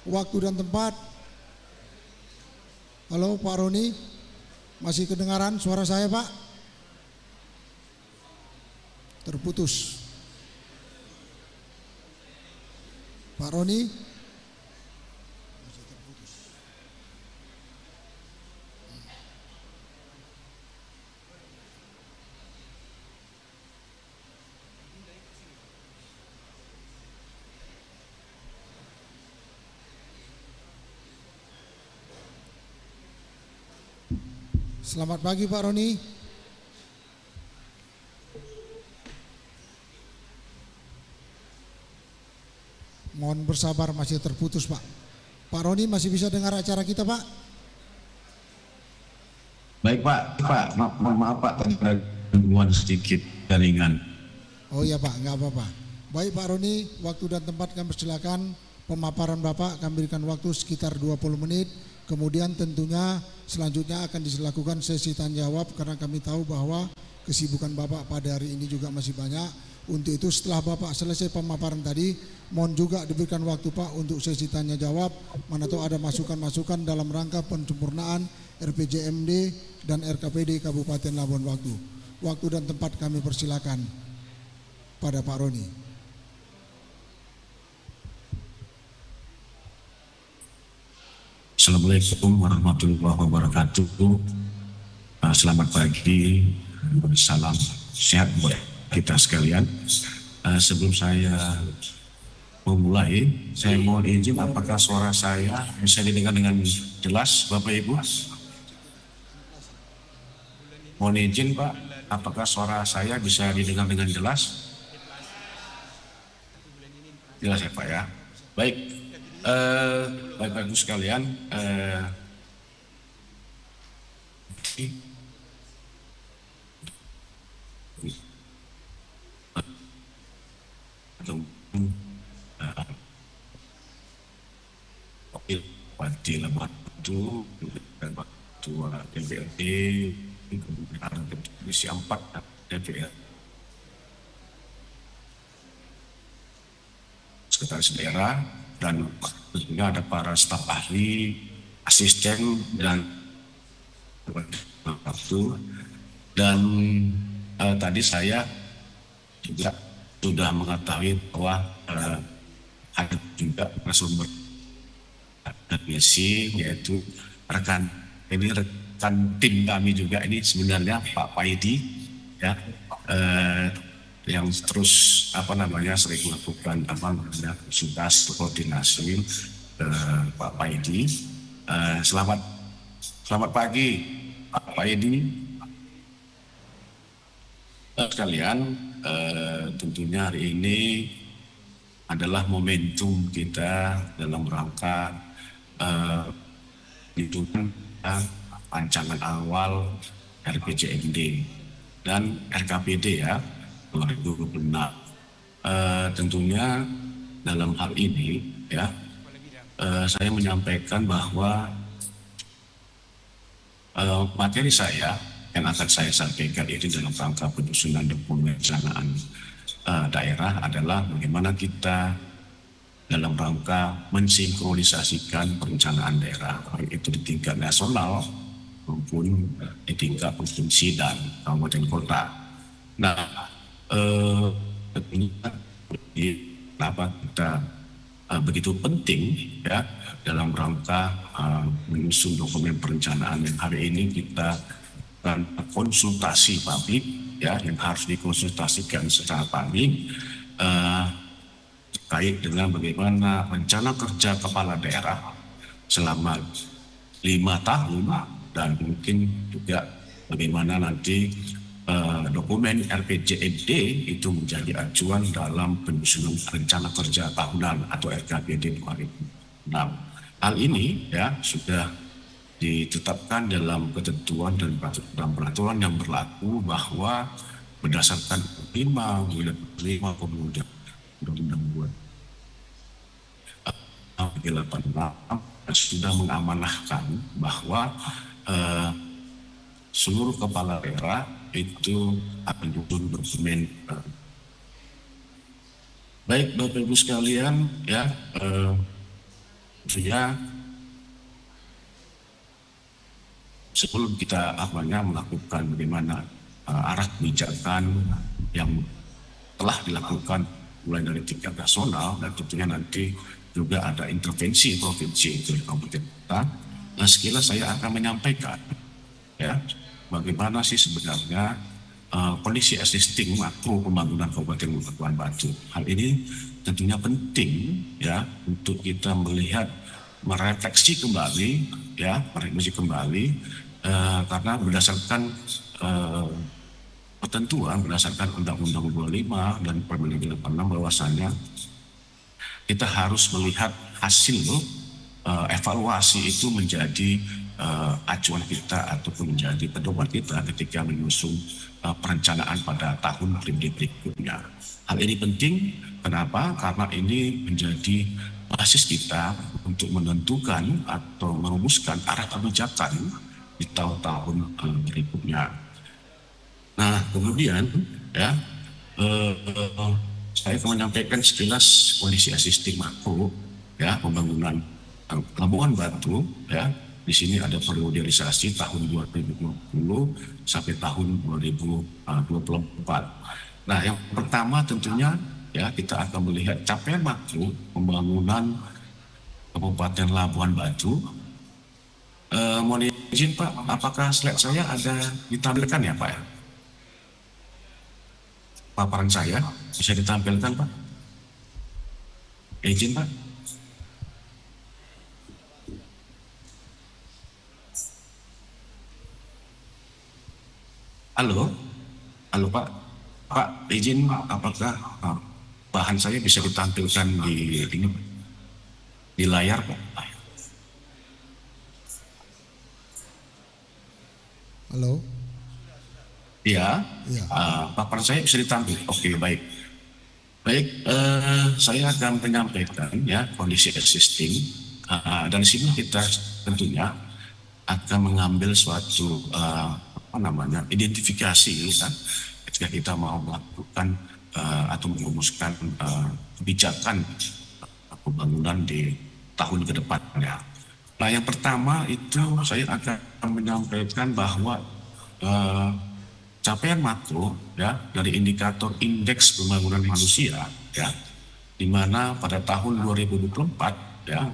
Waktu dan tempat. Halo Pak Roni, masih kedengaran suara saya Pak? Terputus. Pak Roni? Selamat pagi Pak Roni. Mohon bersabar, masih terputus Pak. Pak Roni masih bisa dengar acara kita Pak? Baik Pak, maaf Pak, gangguan sedikit jaringan. Oh iya Pak, nggak apa-apa. Baik Pak Roni, waktu dan tempat kami persilakan. Pemaparan Bapak kami berikan waktu sekitar 20 menit. Kemudian tentunya selanjutnya akan dilakukan sesi tanya jawab karena kami tahu bahwa kesibukan Bapak pada hari ini juga masih banyak. Untuk itu setelah Bapak selesai pemaparan tadi, mohon juga diberikan waktu Pak untuk sesi tanya jawab. Mana tahu ada masukan-masukan dalam rangka penyempurnaan RPJMD dan RKPD Kabupaten Labuan Batu. Waktu dan tempat kami persilakan pada Pak Roni. Assalamualaikum warahmatullahi wabarakatuh. Selamat pagi, salam sehat buat kita sekalian. Sebelum saya memulai, saya mohon izin apakah suara saya bisa didengar dengan jelas, Bapak Ibu? Mohon izin Pak, apakah suara saya bisa didengar dengan jelas? Jelas ya Pak ya. Baik. Bapak Ibu sekalian, Bupati Labuan Batu dan Ketua DPRD, Komisi 4 DPR, Sekretaris Daerah, dan tentunya ada para staf ahli, asisten dan waktu. Dan tadi saya juga sudah mengetahui bahwa ada juga narasumber misi, yaitu rekan tim kami juga ini sebenarnya Pak Paidi ya, yang terus sering melakukan konsultasi koordinasi Pak Paidi. Selamat pagi Pak Paidi. Sekalian, tentunya hari ini adalah momentum kita dalam rangka hitungan rancangan awal RPJMD dan RKPD ya 2026. Tentunya dalam hal ini ya, saya menyampaikan bahwa materi saya yang akan saya sampaikan ini dalam rangka penyusunan dokumen perencanaan daerah adalah bagaimana kita dalam rangka mensinkronisasikan perencanaan daerah, baik itu di tingkat nasional maupun di tingkat provinsi dan kabupaten kota. Nah, kenapa kita begitu penting ya dalam rangka menyusun dokumen perencanaan yang hari ini kita konsultasi publik ya, yang harus dikonsultasikan secara publik terkait dengan bagaimana rencana kerja kepala daerah selama 5 tahun dan mungkin juga bagaimana nanti dokumen RPJMD itu menjadi acuan dalam penyusunan rencana kerja tahunan atau RKPD 2006. Hal ini ya sudah ditetapkan dalam ketentuan dan peraturan yang berlaku bahwa berdasarkan 5 kemudian Undang-Undang 86 sudah mengamanahkan bahwa seluruh kepala daerah itu akan menyusun dokumen. Baik Bapak Ibu sekalian ya, sebelum kita melakukan bagaimana arah kebijakan yang telah dilakukan mulai dari tingkat nasional dan tentunya nanti juga ada intervensi provinsi itu di kabupaten kota. Nah, sekilas saya akan menyampaikan ya bagaimana sih sebenarnya kondisi existing makro pembangunan Kabupaten Labuan Batu. Hal ini tentunya penting ya untuk kita melihat, merefleksi kembali ya, karena berdasarkan ketentuan berdasarkan Undang-Undang 25 dan Permendikbud 86 bahwasanya kita harus melihat hasil evaluasi itu menjadi acuan kita ataupun menjadi pedoman kita ketika menyusun perencanaan pada tahun berikutnya. Hal ini penting, kenapa? Karena ini menjadi basis kita untuk menentukan atau merumuskan arah kebijakan di tahun-tahun berikutnya. Nah, kemudian ya saya akan menyampaikan sekilas kondisi existing makro ya pembangunan Labuan Batu ya. Di sini ada priorisasi tahun 2020 sampai tahun 2024. Nah, yang pertama tentunya ya kita akan melihat capaian makro pembangunan Kabupaten Labuan Batu Mohon izin Pak, apakah slide saya ada ditampilkan ya Pak? Paparan saya bisa ditampilkan Pak? Izin Pak. Halo, halo Pak. Pak, izin apakah bahan saya bisa ditampilkan di layar Pak? Halo. Iya, Ya. paparan saya bisa ditampil. Oke, baik. Baik, saya akan menyampaikan ya kondisi existing. Dan di sini kita tentunya akan mengambil suatu identifikasi kan, ketika kita mau melakukan atau merumuskan kebijakan pembangunan di tahun ke depannya. Nah, yang pertama itu saya akan menyampaikan bahwa capaian makro ya dari indikator indeks pembangunan manusia ya, di mana pada tahun 2024 ya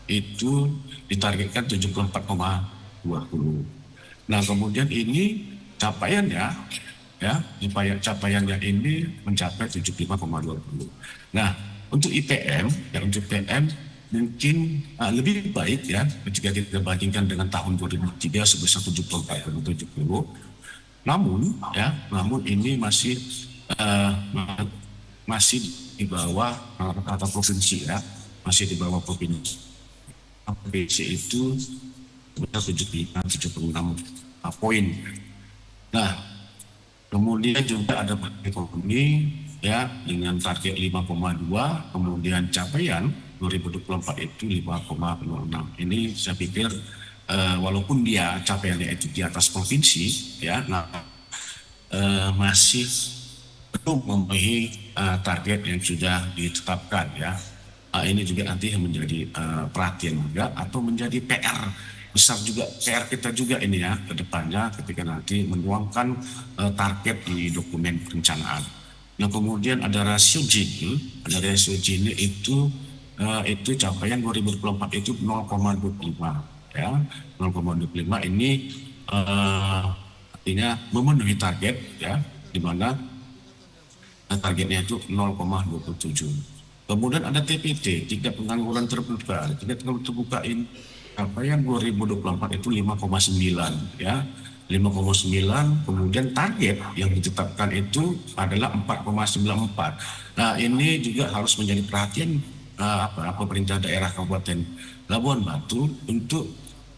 itu ditargetkan 74,20. Nah, kemudian ini capaiannya ya, capaiannya ini mencapai 75,20. Nah, untuk IPM mungkin lebih baik ya jika kita bandingkan dengan tahun 2003 sebesar 74,70. Namun ini masih di bawah rata provinsi ya, masih di bawah provinsi. Provinsi itu 76 poin. Nah, kemudian juga ada ekonomi ya dengan target 5,2, kemudian capaian 2024 itu 5,06. Ini saya pikir walaupun dia capaiannya itu di atas provinsi ya, masih belum memenuhi target yang sudah ditetapkan ya. Ini juga nanti menjadi perhatian juga atau menjadi PR besar juga, PR kita juga ini ya ke depannya ketika nanti menuangkan target di dokumen perencanaan. Nah, kemudian ada rasio Gini, itu capaian 2024 itu 0,25 ya, 0,25 ini artinya memenuhi target ya, di mana targetnya itu 0,27. Kemudian ada TPT, tingkat pengangguran terbuka. Tingkat pengangguran terbuka ini capaian 2024 itu 5,9 ya, 5,9. Kemudian target yang ditetapkan itu adalah 4,94. Nah, ini juga harus menjadi perhatian pemerintah daerah Kabupaten Labuan Batu untuk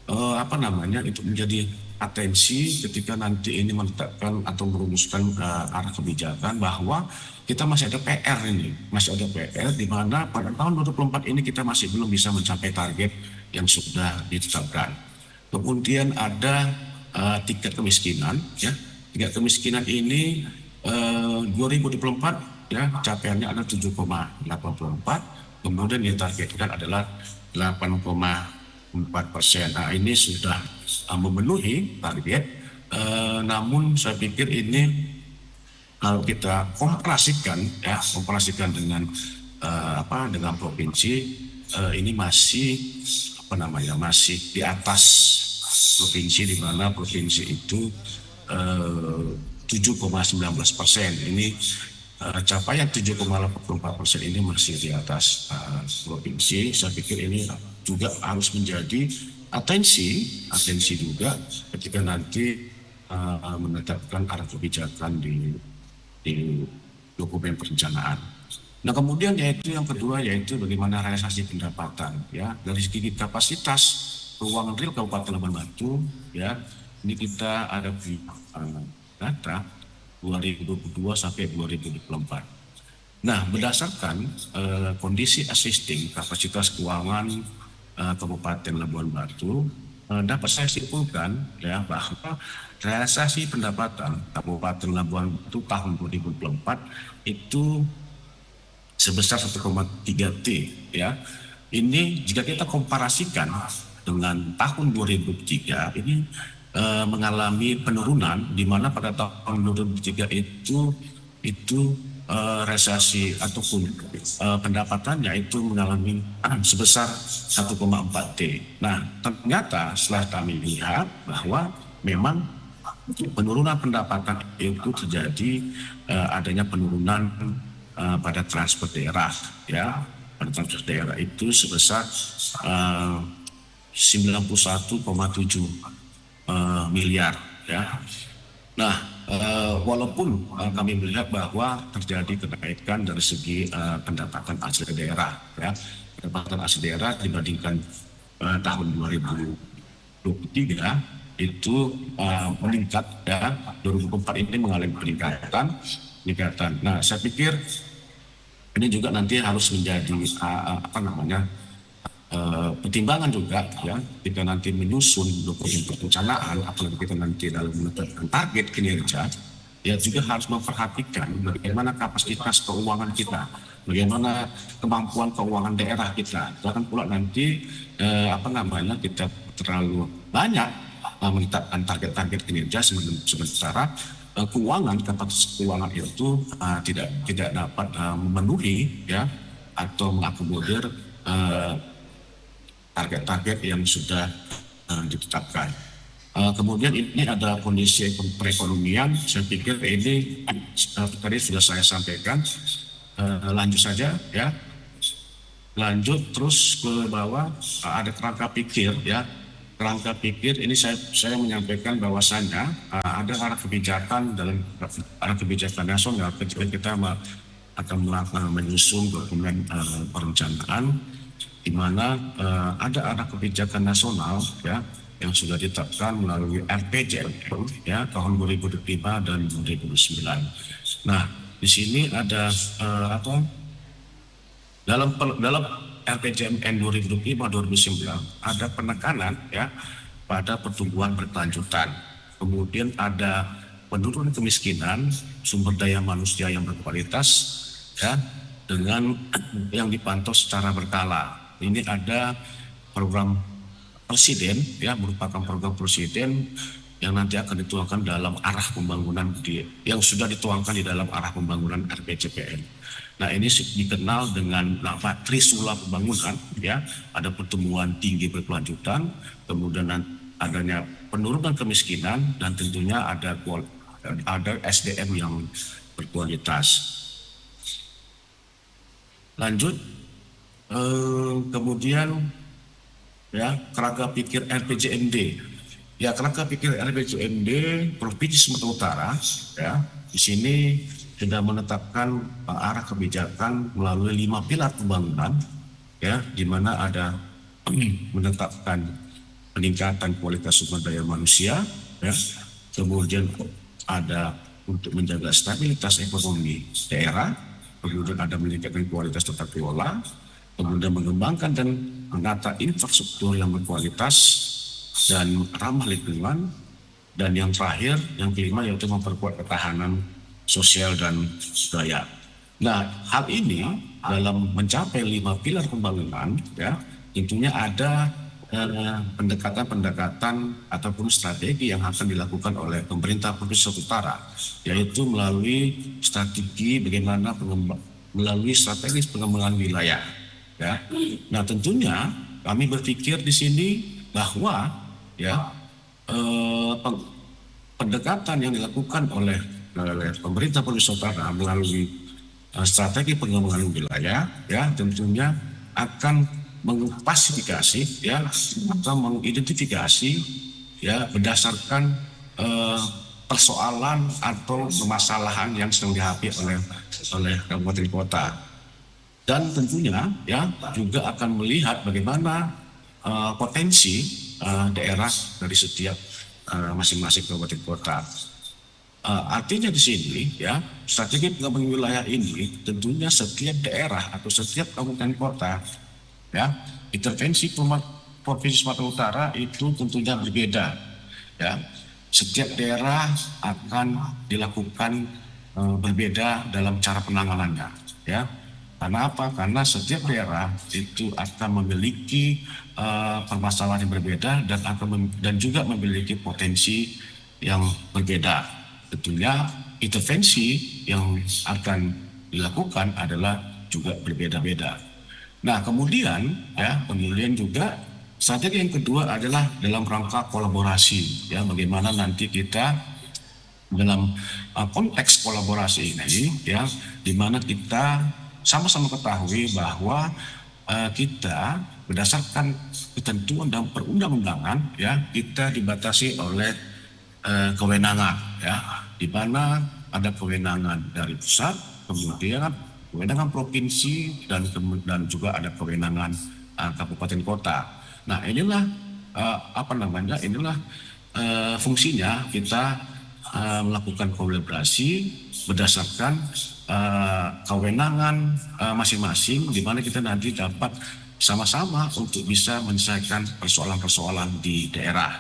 untuk menjadi atensi ketika nanti ini menetapkan atau merumuskan arah kebijakan, bahwa kita masih ada PR di mana pada tahun 2024 ini kita masih belum bisa mencapai target yang sudah ditetapkan. Kemudian ada tingkat kemiskinan ya. Tingkat kemiskinan ini 2024 ya capaiannya ada 7,84, kemudian ditargetkan adalah 8,4%. Nah, ini sudah memenuhi target. Namun saya pikir ini kalau kita komparasikan dengan dengan provinsi, ini masih masih di atas provinsi, di mana provinsi itu 7,19%. Ini capaian 7,84% ini masih di atas provinsi. Saya pikir ini juga harus menjadi atensi juga ketika nanti menetapkan arah kebijakan di dokumen perencanaan. Nah, kemudian yang kedua yaitu bagaimana realisasi pendapatan ya. Dari segi kapasitas keuangan real Kabupaten Labuan Batu ya, ini kita ada di data 2022 sampai 2024. Nah, berdasarkan kondisi existing kapasitas keuangan Kabupaten Labuan Batu, dapat saya simpulkan ya bahwa realisasi pendapatan Kabupaten Labuan Batu tahun 2024 itu sebesar 1,3 T ya. Ini jika kita komparasikan dengan tahun 2003 ini mengalami penurunan, di mana pada tahun 2003 itu realisasi ataupun pendapatannya itu mengalami sebesar 1,4 T. Nah, ternyata setelah kami lihat bahwa memang penurunan pendapatan itu terjadi adanya penurunan pada transfer daerah, ya. Pada transfer daerah itu sebesar 91,7 miliar, ya. Nah, walaupun kami melihat bahwa terjadi kenaikan dari segi pendapatan asli daerah, ya. Pendapatan asli daerah dibandingkan tahun 2023 itu meningkat, ya. 2024 ini mengalami peningkatan. Nah, saya pikir ini juga nanti harus menjadi pertimbangan juga, ya, kita nanti menyusun dokumen perencanaan, apalagi kita nanti dalam menetapkan target kinerja, ya juga harus memperhatikan bagaimana kapasitas keuangan kita, bagaimana kemampuan keuangan daerah kita. Jangan pula nanti kita terlalu banyak menetapkan target-target kinerja sementara keuangan, kapasitas keuangan itu tidak dapat memenuhi, ya, atau mengakomodir target-target yang sudah ditetapkan. Kemudian ini ada kondisi perekonomian, saya pikir ini tadi sudah saya sampaikan. Lanjut saja, ya. Lanjut terus ke bawah, ada kerangka pikir, ya. Kerangka pikir ini saya menyampaikan bahwasannya ada arah kebijakan dalam arah kebijakan nasional ketika kita akan menyusun dokumen perencanaan, di mana ada arah kebijakan nasional, ya, yang sudah ditetapkan melalui RPJMN, ya, tahun 2005 dan 2009. Nah, di sini ada dalam RPJMN 2005-2009 ada penekanan, ya, pada pertumbuhan berkelanjutan. Kemudian ada penurunan kemiskinan, sumber daya manusia yang berkualitas, ya, dengan yang dipantau secara berkala. Ini ada program presiden, ya, merupakan program presiden yang nanti akan dituangkan dalam arah pembangunan yang sudah dituangkan di dalam arah pembangunan RPJPN. Nah, ini dikenal dengan nama Trisula Pembangunan, ya. Ada pertumbuhan tinggi berkelanjutan, kemudian adanya penurunan kemiskinan, dan tentunya ada SDM yang berkualitas. Lanjut, kemudian, ya, kerangka pikir RPJMD. Ya, kerangka pikir RPJMD Provinsi Sumatera Utara, ya, di sini sudah menetapkan arah kebijakan melalui 5 pilar pembangunan, ya, di mana ada menetapkan peningkatan kualitas sumber daya manusia, ya, kemudian ada untuk menjaga stabilitas ekonomi daerah, kemudian ada meningkatkan kualitas tata kelola, kemudian mengembangkan dan menata infrastruktur yang berkualitas dan ramah lingkungan, dan yang terakhir, yang kelima, yaitu memperkuat ketahanan sosial dan budaya. Nah, hal ini dalam mencapai 5 pilar pembangunan, ya, tentunya ada pendekatan ataupun strategi yang akan dilakukan oleh pemerintah Provinsi Sumatera Utara, yaitu melalui strategi bagaimana melalui strategi pengembangan wilayah, ya. Nah, tentunya kami berpikir di sini bahwa, ya, pendekatan yang dilakukan oleh pemerintah Provinsi Sumatera Utara melalui strategi pengembangan wilayah, ya, tentunya akan mengklasifikasi, ya, atau mengidentifikasi, ya, berdasarkan persoalan atau permasalahan yang sedang dihadapi oleh kabupaten kota, dan tentunya, ya, juga akan melihat bagaimana potensi daerah dari setiap masing-masing kabupaten kota. Artinya di sini, ya, strategi pengembangan wilayah ini tentunya setiap daerah atau setiap kabupaten kota, ya, intervensi Provinsi Sumatera Utara itu tentunya berbeda, ya. Setiap daerah akan dilakukan berbeda dalam cara penanganannya, ya. Karena apa? Karena setiap daerah itu akan memiliki permasalahan yang berbeda dan juga memiliki potensi yang berbeda. Tentunya intervensi yang akan dilakukan adalah juga berbeda-beda. Nah, kemudian juga strategi yang kedua adalah dalam rangka kolaborasi, ya, bagaimana nanti kita dalam konteks kolaborasi ini, ya, di mana kita sama-sama ketahui bahwa kita berdasarkan ketentuan dan perundang-undangan, ya, kita dibatasi oleh kewenangan, ya, di mana ada kewenangan dari pusat, kemudian kewenangan provinsi dan juga ada kewenangan kabupaten kota. Nah, inilah fungsinya kita melakukan kolaborasi berdasarkan kewenangan masing-masing, di mana kita nanti dapat sama-sama untuk bisa menyelesaikan persoalan-persoalan di daerah.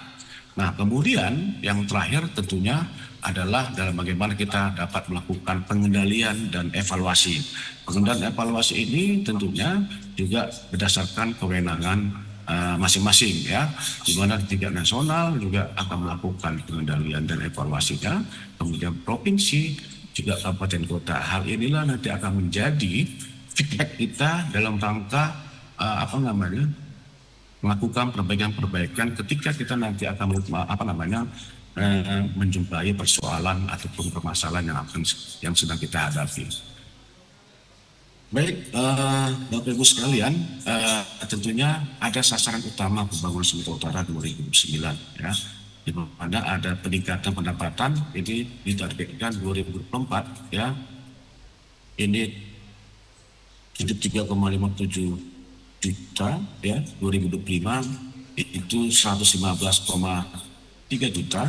Nah, kemudian yang terakhir tentunya adalah dalam bagaimana kita dapat melakukan pengendalian dan evaluasi. Pengendalian evaluasi ini tentunya juga berdasarkan kewenangan masing-masing, ya, di mana di tingkat nasional juga akan melakukan pengendalian dan evaluasinya, kemudian provinsi juga kabupaten kota. Hal inilah nanti akan menjadi feedback kita dalam rangka melakukan perbaikan-perbaikan ketika kita nanti akan menjumpai persoalan ataupun permasalahan yang sedang kita hadapi. Baik, Bapak Ibu sekalian, tentunya ada sasaran utama pembangunan Sumatera Utara 2009, ya, di mana ada peningkatan pendapatan ini ditargetkan 2024, ya, ini 73,57 juta, ya, 2025 itu 115,3 juta.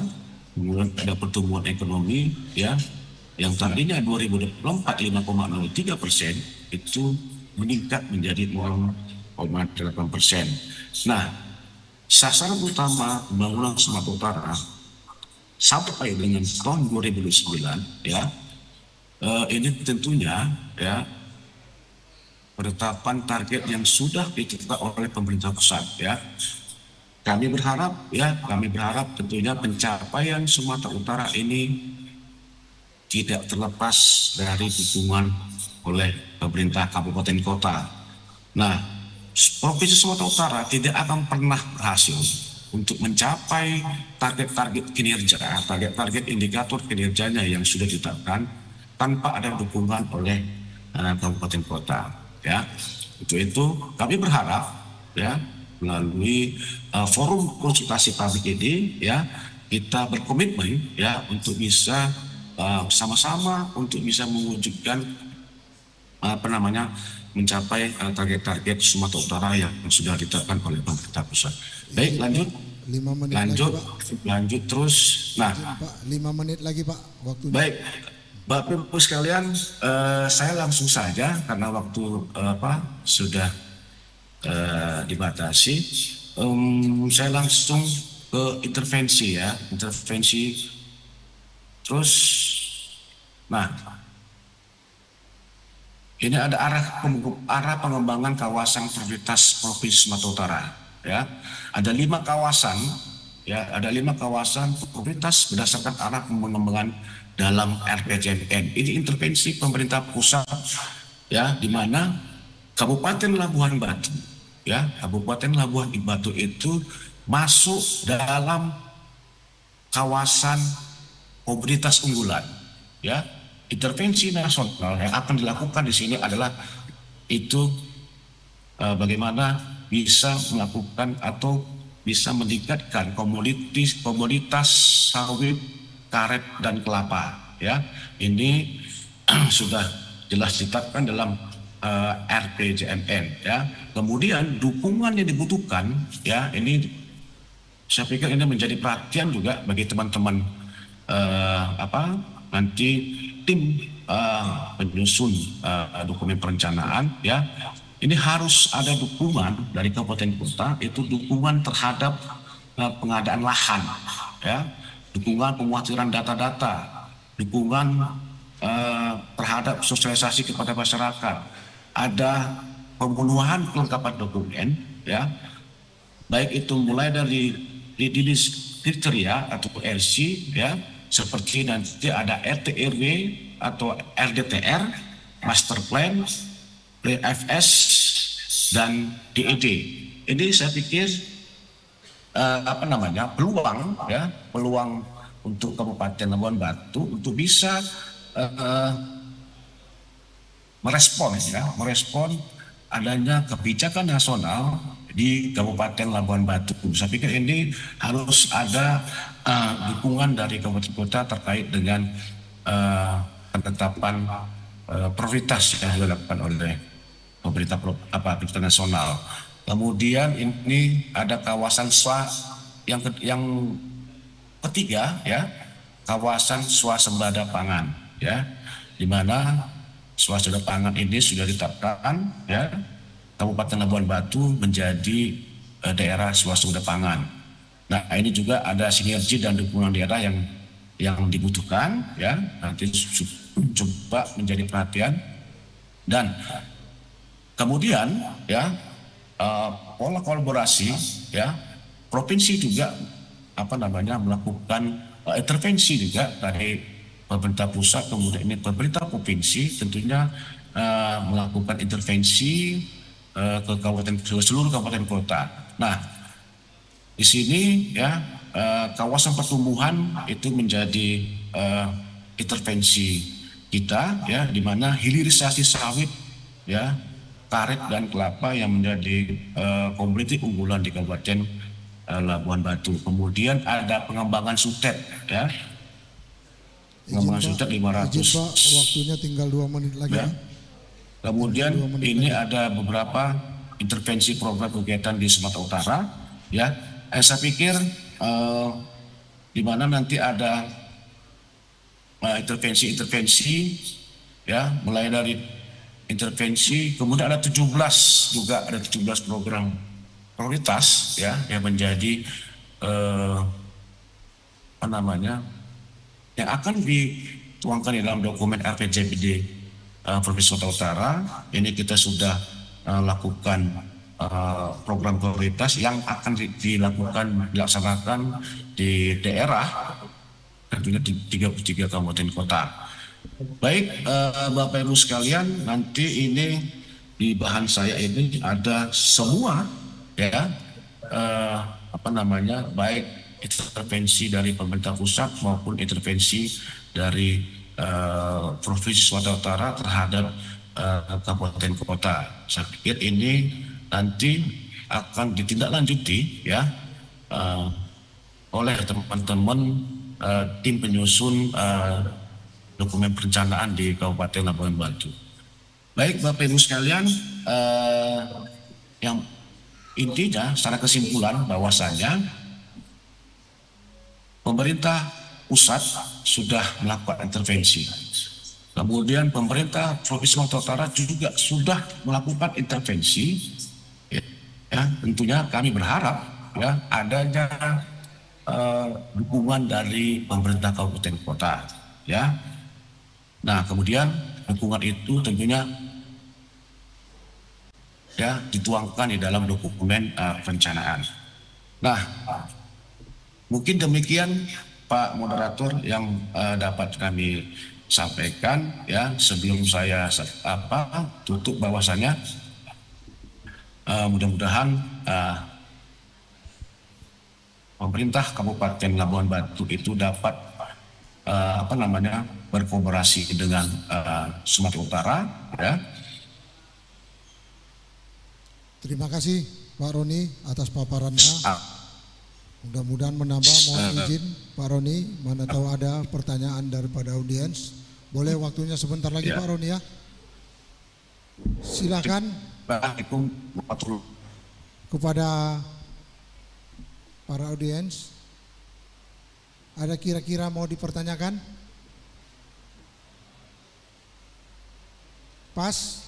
Kemudian ada pertumbuhan ekonomi, ya, yang tadinya 2024 5,03% itu meningkat menjadi 0,8%. Nah, sasaran utama pembangunan Sumatera Utara sampai dengan tahun 2009, ya, ini tentunya, ya, penetapan target yang sudah ditetapkan oleh pemerintah pusat, ya. Kami berharap tentunya pencapaian Sumatera Utara ini tidak terlepas dari dukungan oleh pemerintah kabupaten kota. Nah, Provinsi Sumatera Utara tidak akan pernah berhasil untuk mencapai target-target kinerja, target-target indikator kinerjanya yang sudah ditetapkan tanpa ada dukungan oleh kabupaten kota, ya. Itu kami berharap, ya, melalui forum konsultasi publik ini, ya, kita berkomitmen, ya, untuk bisa sama-sama untuk bisa mewujudkan mencapai target-target Sumatera Utara yang sudah ditetapkan oleh pemerintah pusat. Baik, lanjut. 5 menit lanjut, lagi, Pak. Lanjut terus. Nah, Pak, 5 menit lagi, Pak, waktunya. Baik, Bapak Ibu sekalian, saya langsung saja karena waktu sudah dibatasi. Saya langsung ke intervensi, ya, intervensi. Terus, nah, ini ada arah pengembangan kawasan prioritas Provinsi Sumatera Utara, ya. Ada 5 kawasan, ya, ada 5 kawasan prioritas berdasarkan arah pengembangan dalam RPJMN. Ini intervensi pemerintah pusat, ya, di mana Kabupaten Labuhan Batu, ya, Kabupaten Labuhan Batu itu masuk dalam kawasan komoditas unggulan, ya. Intervensi nasional yang akan dilakukan di sini adalah itu bagaimana bisa melakukan atau bisa meningkatkan komoditas sawit, karet dan kelapa, ya. Ini sudah jelas ditetapkan dalam RPJMN, ya. Kemudian dukungan yang dibutuhkan, ya, ini saya pikir ini menjadi perhatian juga bagi teman-teman nanti tim penyusun dokumen perencanaan, ya. Ini harus ada dukungan dari kabupaten kota, itu dukungan terhadap pengadaan lahan, ya, dukungan pemuatiran data-data, dukungan terhadap sosialisasi kepada masyarakat, ada pemenuhan kelengkapan dokumen, ya, baik itu mulai dari rilis kriteria atau RC, ya, seperti nanti ada RT RW atau RDTR, master plan, PFS, dan DED. Ini saya pikir peluang untuk Kabupaten Labuan Batu untuk bisa merespon adanya kebijakan nasional di Kabupaten Labuan Batu. Saya pikir ini harus ada dukungan dari kabupaten kota terkait dengan penetapan prioritas yang dilakukan oleh pemerintah nasional. Kemudian ini ada kawasan yang ketiga, ya, kawasan swasembada pangan, ya, di mana swasembada pangan ini sudah ditetapkan, ya, Kabupaten Labuan Batu menjadi daerah swasembada pangan. Nah, ini juga ada sinergi dan dukungan daerah yang dibutuhkan, ya, nanti coba menjadi perhatian. Dan kemudian, ya, pola kolaborasi, ya, provinsi juga melakukan intervensi juga dari pemerintah pusat, kemudian ini pemerintah provinsi tentunya melakukan intervensi ke seluruh kabupaten kota. Nah, di sini, ya, kawasan pertumbuhan itu menjadi intervensi kita, ya, di mana hilirisasi sawit, ya, karet dan kelapa yang menjadi komoditi unggulan di Kabupaten Labuan Batu. Kemudian ada pengembangan sutet, ya. Pengembangan sutet 500. Izin Pak, waktunya tinggal 2 menit lagi. Ya. Kemudian ini ada beberapa intervensi program kegiatan di Sumatera Utara, ya. Saya pikir di mana nanti ada intervensi-intervensi, ya, mulai dari intervensi, kemudian ada 17 program prioritas, ya, yang menjadi yang akan dituangkan di dalam dokumen RPJMD Provinsi Sumatera Utara. Ini kita sudah lakukan program prioritas yang akan dilaksanakan di daerah, tentunya di 33 kabupaten kota. Baik, Bapak Ibu sekalian, nanti ini di bahan saya ini ada semua, ya, baik intervensi dari pemerintah pusat maupun intervensi dari Provinsi Sumatera Utara terhadap kabupaten kota. Saya pikir ini nanti akan ditindaklanjuti, ya, oleh teman-teman tim penyusun dokumen perencanaan di Kabupaten Labuan Batu. Baik, Bapak Ibu sekalian, yang intinya secara kesimpulan bahwasanya pemerintah pusat sudah melakukan intervensi. Kemudian pemerintah Provinsi Sumatera Utara juga sudah melakukan intervensi. Ya, tentunya kami berharap, ya, adanya dukungan dari pemerintah kabupaten kota, ya. Nah, kemudian dukungan itu tentunya, ya, dituangkan di dalam dokumen perencanaan. Nah, mungkin demikian Pak Moderator yang dapat kami sampaikan, ya, sebelum saya tutup bahwasanya mudah-mudahan pemerintah Kabupaten Labuan Batu itu dapat berkolaborasi dengan Sumatera Utara, ya. Terima kasih Pak Roni atas paparannya. Mudah-mudahan menambah. Mohon izin Pak Roni, mana tahu ada pertanyaan daripada audiens. Boleh waktunya sebentar lagi, ya, Pak Roni, ya. Silakan. Kepada para audiens, ada kira-kira mau dipertanyakan? Pas?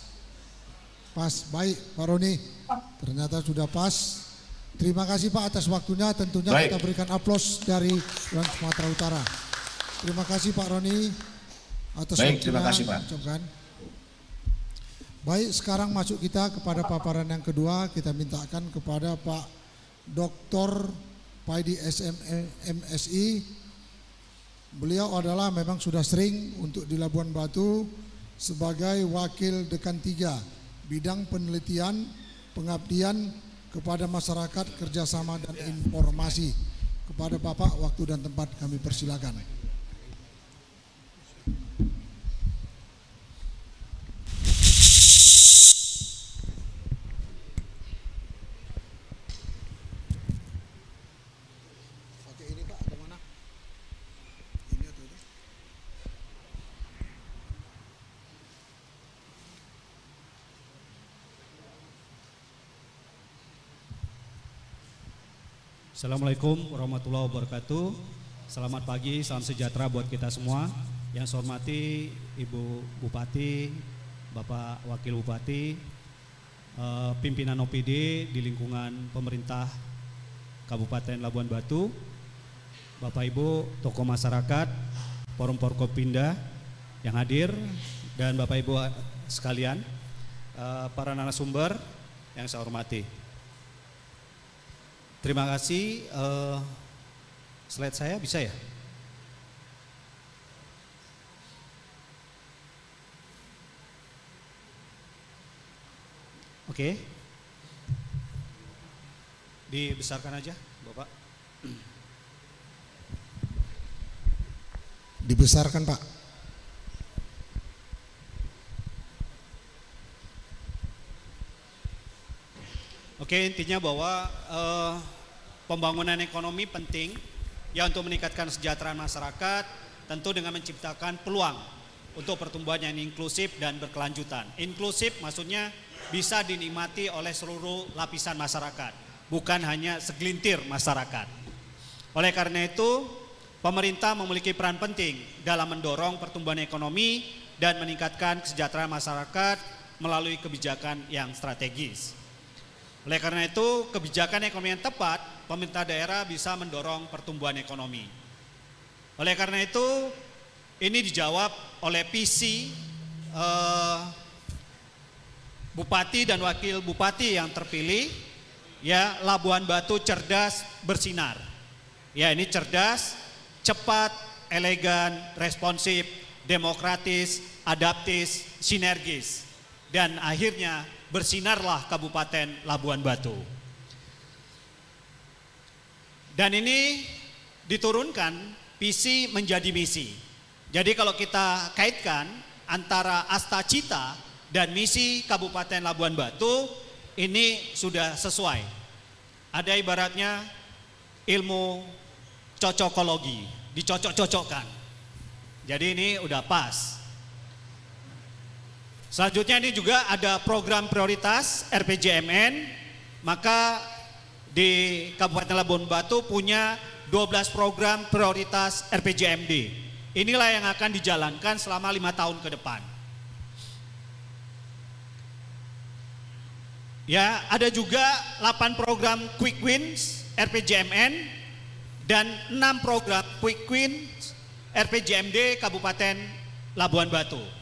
Pas, baik Pak Roni, ternyata sudah pas. Terima kasih Pak atas waktunya, tentunya baik. Kita berikan aplaus dari Sumatera Utara. Terima kasih Pak Roni atas waktunya. Terima kasih Pak. Baik, sekarang masuk kita kepada paparan yang kedua. Kita mintakan kepada Pak Dr. Paidi MSI. Beliau adalah memang sudah sering untuk di Labuan Batu sebagai Wakil Dekan 3 Bidang Penelitian, Pengabdian kepada Masyarakat, Kerjasama dan Informasi. Kepada Bapak, waktu dan tempat kami persilakan. Assalamualaikum warahmatullahi wabarakatuh. Selamat pagi, salam sejahtera buat kita semua. Yang saya hormati Ibu Bupati, Bapak Wakil Bupati, pimpinan OPD di lingkungan pemerintah Kabupaten Labuan Batu, Bapak Ibu tokoh masyarakat, Forum Forkopimda yang hadir, dan Bapak Ibu sekalian, para narasumber yang saya hormati. Terima kasih. Slide saya bisa ya? Oke. Dibesarkan aja, Bapak. Dibesarkan, Pak. Oke, intinya bahwa pembangunan ekonomi penting ya untuk meningkatkan kesejahteraan masyarakat, tentu dengan menciptakan peluang untuk pertumbuhan yang inklusif dan berkelanjutan. Inklusif maksudnya bisa dinikmati oleh seluruh lapisan masyarakat, bukan hanya segelintir masyarakat. Oleh karena itu, pemerintah memiliki peran penting dalam mendorong pertumbuhan ekonomi dan meningkatkan kesejahteraan masyarakat melalui kebijakan yang strategis. Oleh karena itu, kebijakan ekonomi yang tepat, pemerintah daerah bisa mendorong pertumbuhan ekonomi. Oleh karena itu, ini dijawab oleh visi Bupati dan Wakil Bupati yang terpilih, ya, Labuan Batu cerdas bersinar. Ya, ini cerdas, cepat, elegan, responsif, demokratis, adaptif, sinergis, dan akhirnya bersinarlah Kabupaten Labuan Batu. Dan ini diturunkan visi menjadi misi. Jadi kalau kita kaitkan antara asta cita dan misi Kabupaten Labuan Batu, ini sudah sesuai. Ada ibaratnya ilmu cocokologi, dicocok-cocokkan. Jadi ini udah pas. Selanjutnya ini juga ada program prioritas RPJMN, maka di Kabupaten Labuan Batu punya 12 program prioritas RPJMD. Inilah yang akan dijalankan selama 5 tahun ke depan. Ya, ada juga 8 program Quick Wins RPJMN dan 6 program Quick Wins RPJMD Kabupaten Labuan Batu.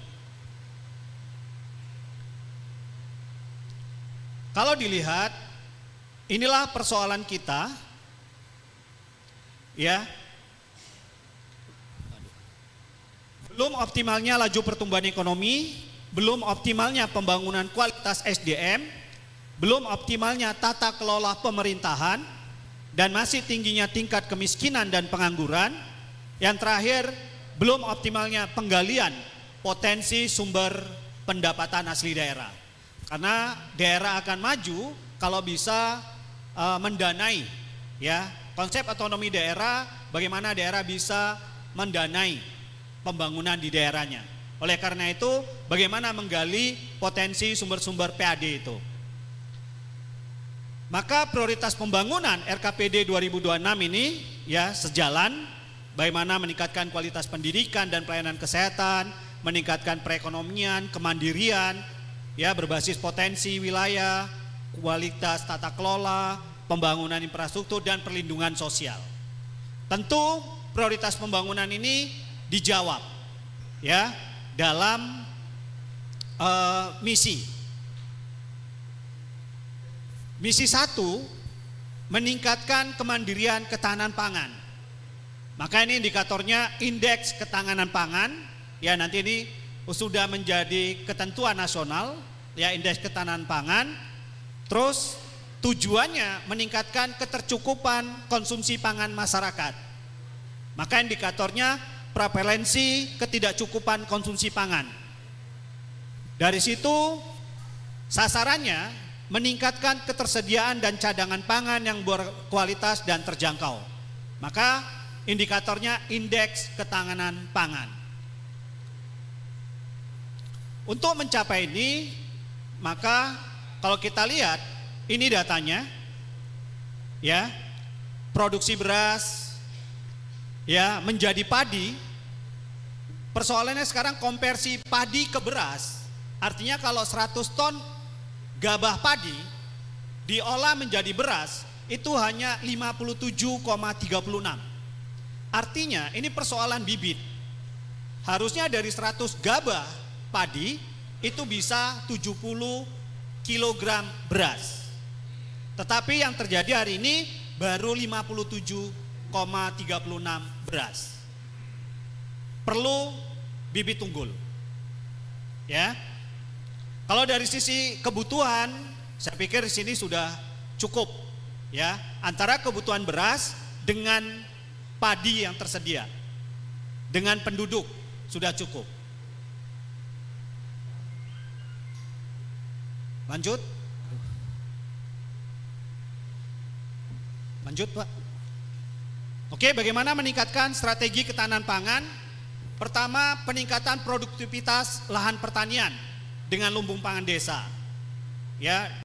Kalau dilihat, inilah persoalan kita, ya. Belum optimalnya laju pertumbuhan ekonomi, belum optimalnya pembangunan kualitas SDM, belum optimalnya tata kelola pemerintahan, dan masih tingginya tingkat kemiskinan dan pengangguran. Yang terakhir, belum optimalnya penggalian potensi sumber pendapatan asli daerah. Karena daerah akan maju kalau bisa mendanai, ya, konsep otonomi daerah, bagaimana daerah bisa mendanai pembangunan di daerahnya. Oleh karena itu, bagaimana menggali potensi sumber-sumber PAD itu. Maka prioritas pembangunan RKPD 2026 ini ya sejalan, bagaimana meningkatkan kualitas pendidikan dan pelayanan kesehatan, meningkatkan perekonomian, kemandirian, ya, berbasis potensi wilayah, kualitas tata kelola, pembangunan infrastruktur dan perlindungan sosial. Tentu prioritas pembangunan ini dijawab, ya, dalam misi. Misi 1, meningkatkan kemandirian ketahanan pangan. Maka ini indikatornya indeks ketahanan pangan, ya, nanti ini sudah menjadi ketentuan nasional, ya indeks ketahanan pangan. Terus tujuannya meningkatkan ketercukupan konsumsi pangan masyarakat. Maka indikatornya prevalensi ketidakcukupan konsumsi pangan. Dari situ sasarannya meningkatkan ketersediaan dan cadangan pangan yang berkualitas dan terjangkau. Maka indikatornya indeks ketahanan pangan. Untuk mencapai ini, maka kalau kita lihat ini datanya, ya, produksi beras, ya, menjadi padi. Persoalannya sekarang konversi padi ke beras. Artinya kalau 100 ton gabah padi diolah menjadi beras, itu hanya 57,36. Artinya ini persoalan bibit. Harusnya dari 100 gabah padi itu bisa 70 kilogram beras. Tetapi yang terjadi hari ini baru 57,36 beras. Perlu bibit unggul. Ya. Kalau dari sisi kebutuhan, saya pikir di sini sudah cukup, ya, antara kebutuhan beras dengan padi yang tersedia, dengan penduduk sudah cukup. Lanjut, lanjut Pak. Oke, bagaimana meningkatkan strategi ketahanan pangan? Pertama, peningkatan produktivitas lahan pertanian dengan lumbung pangan desa. Ya,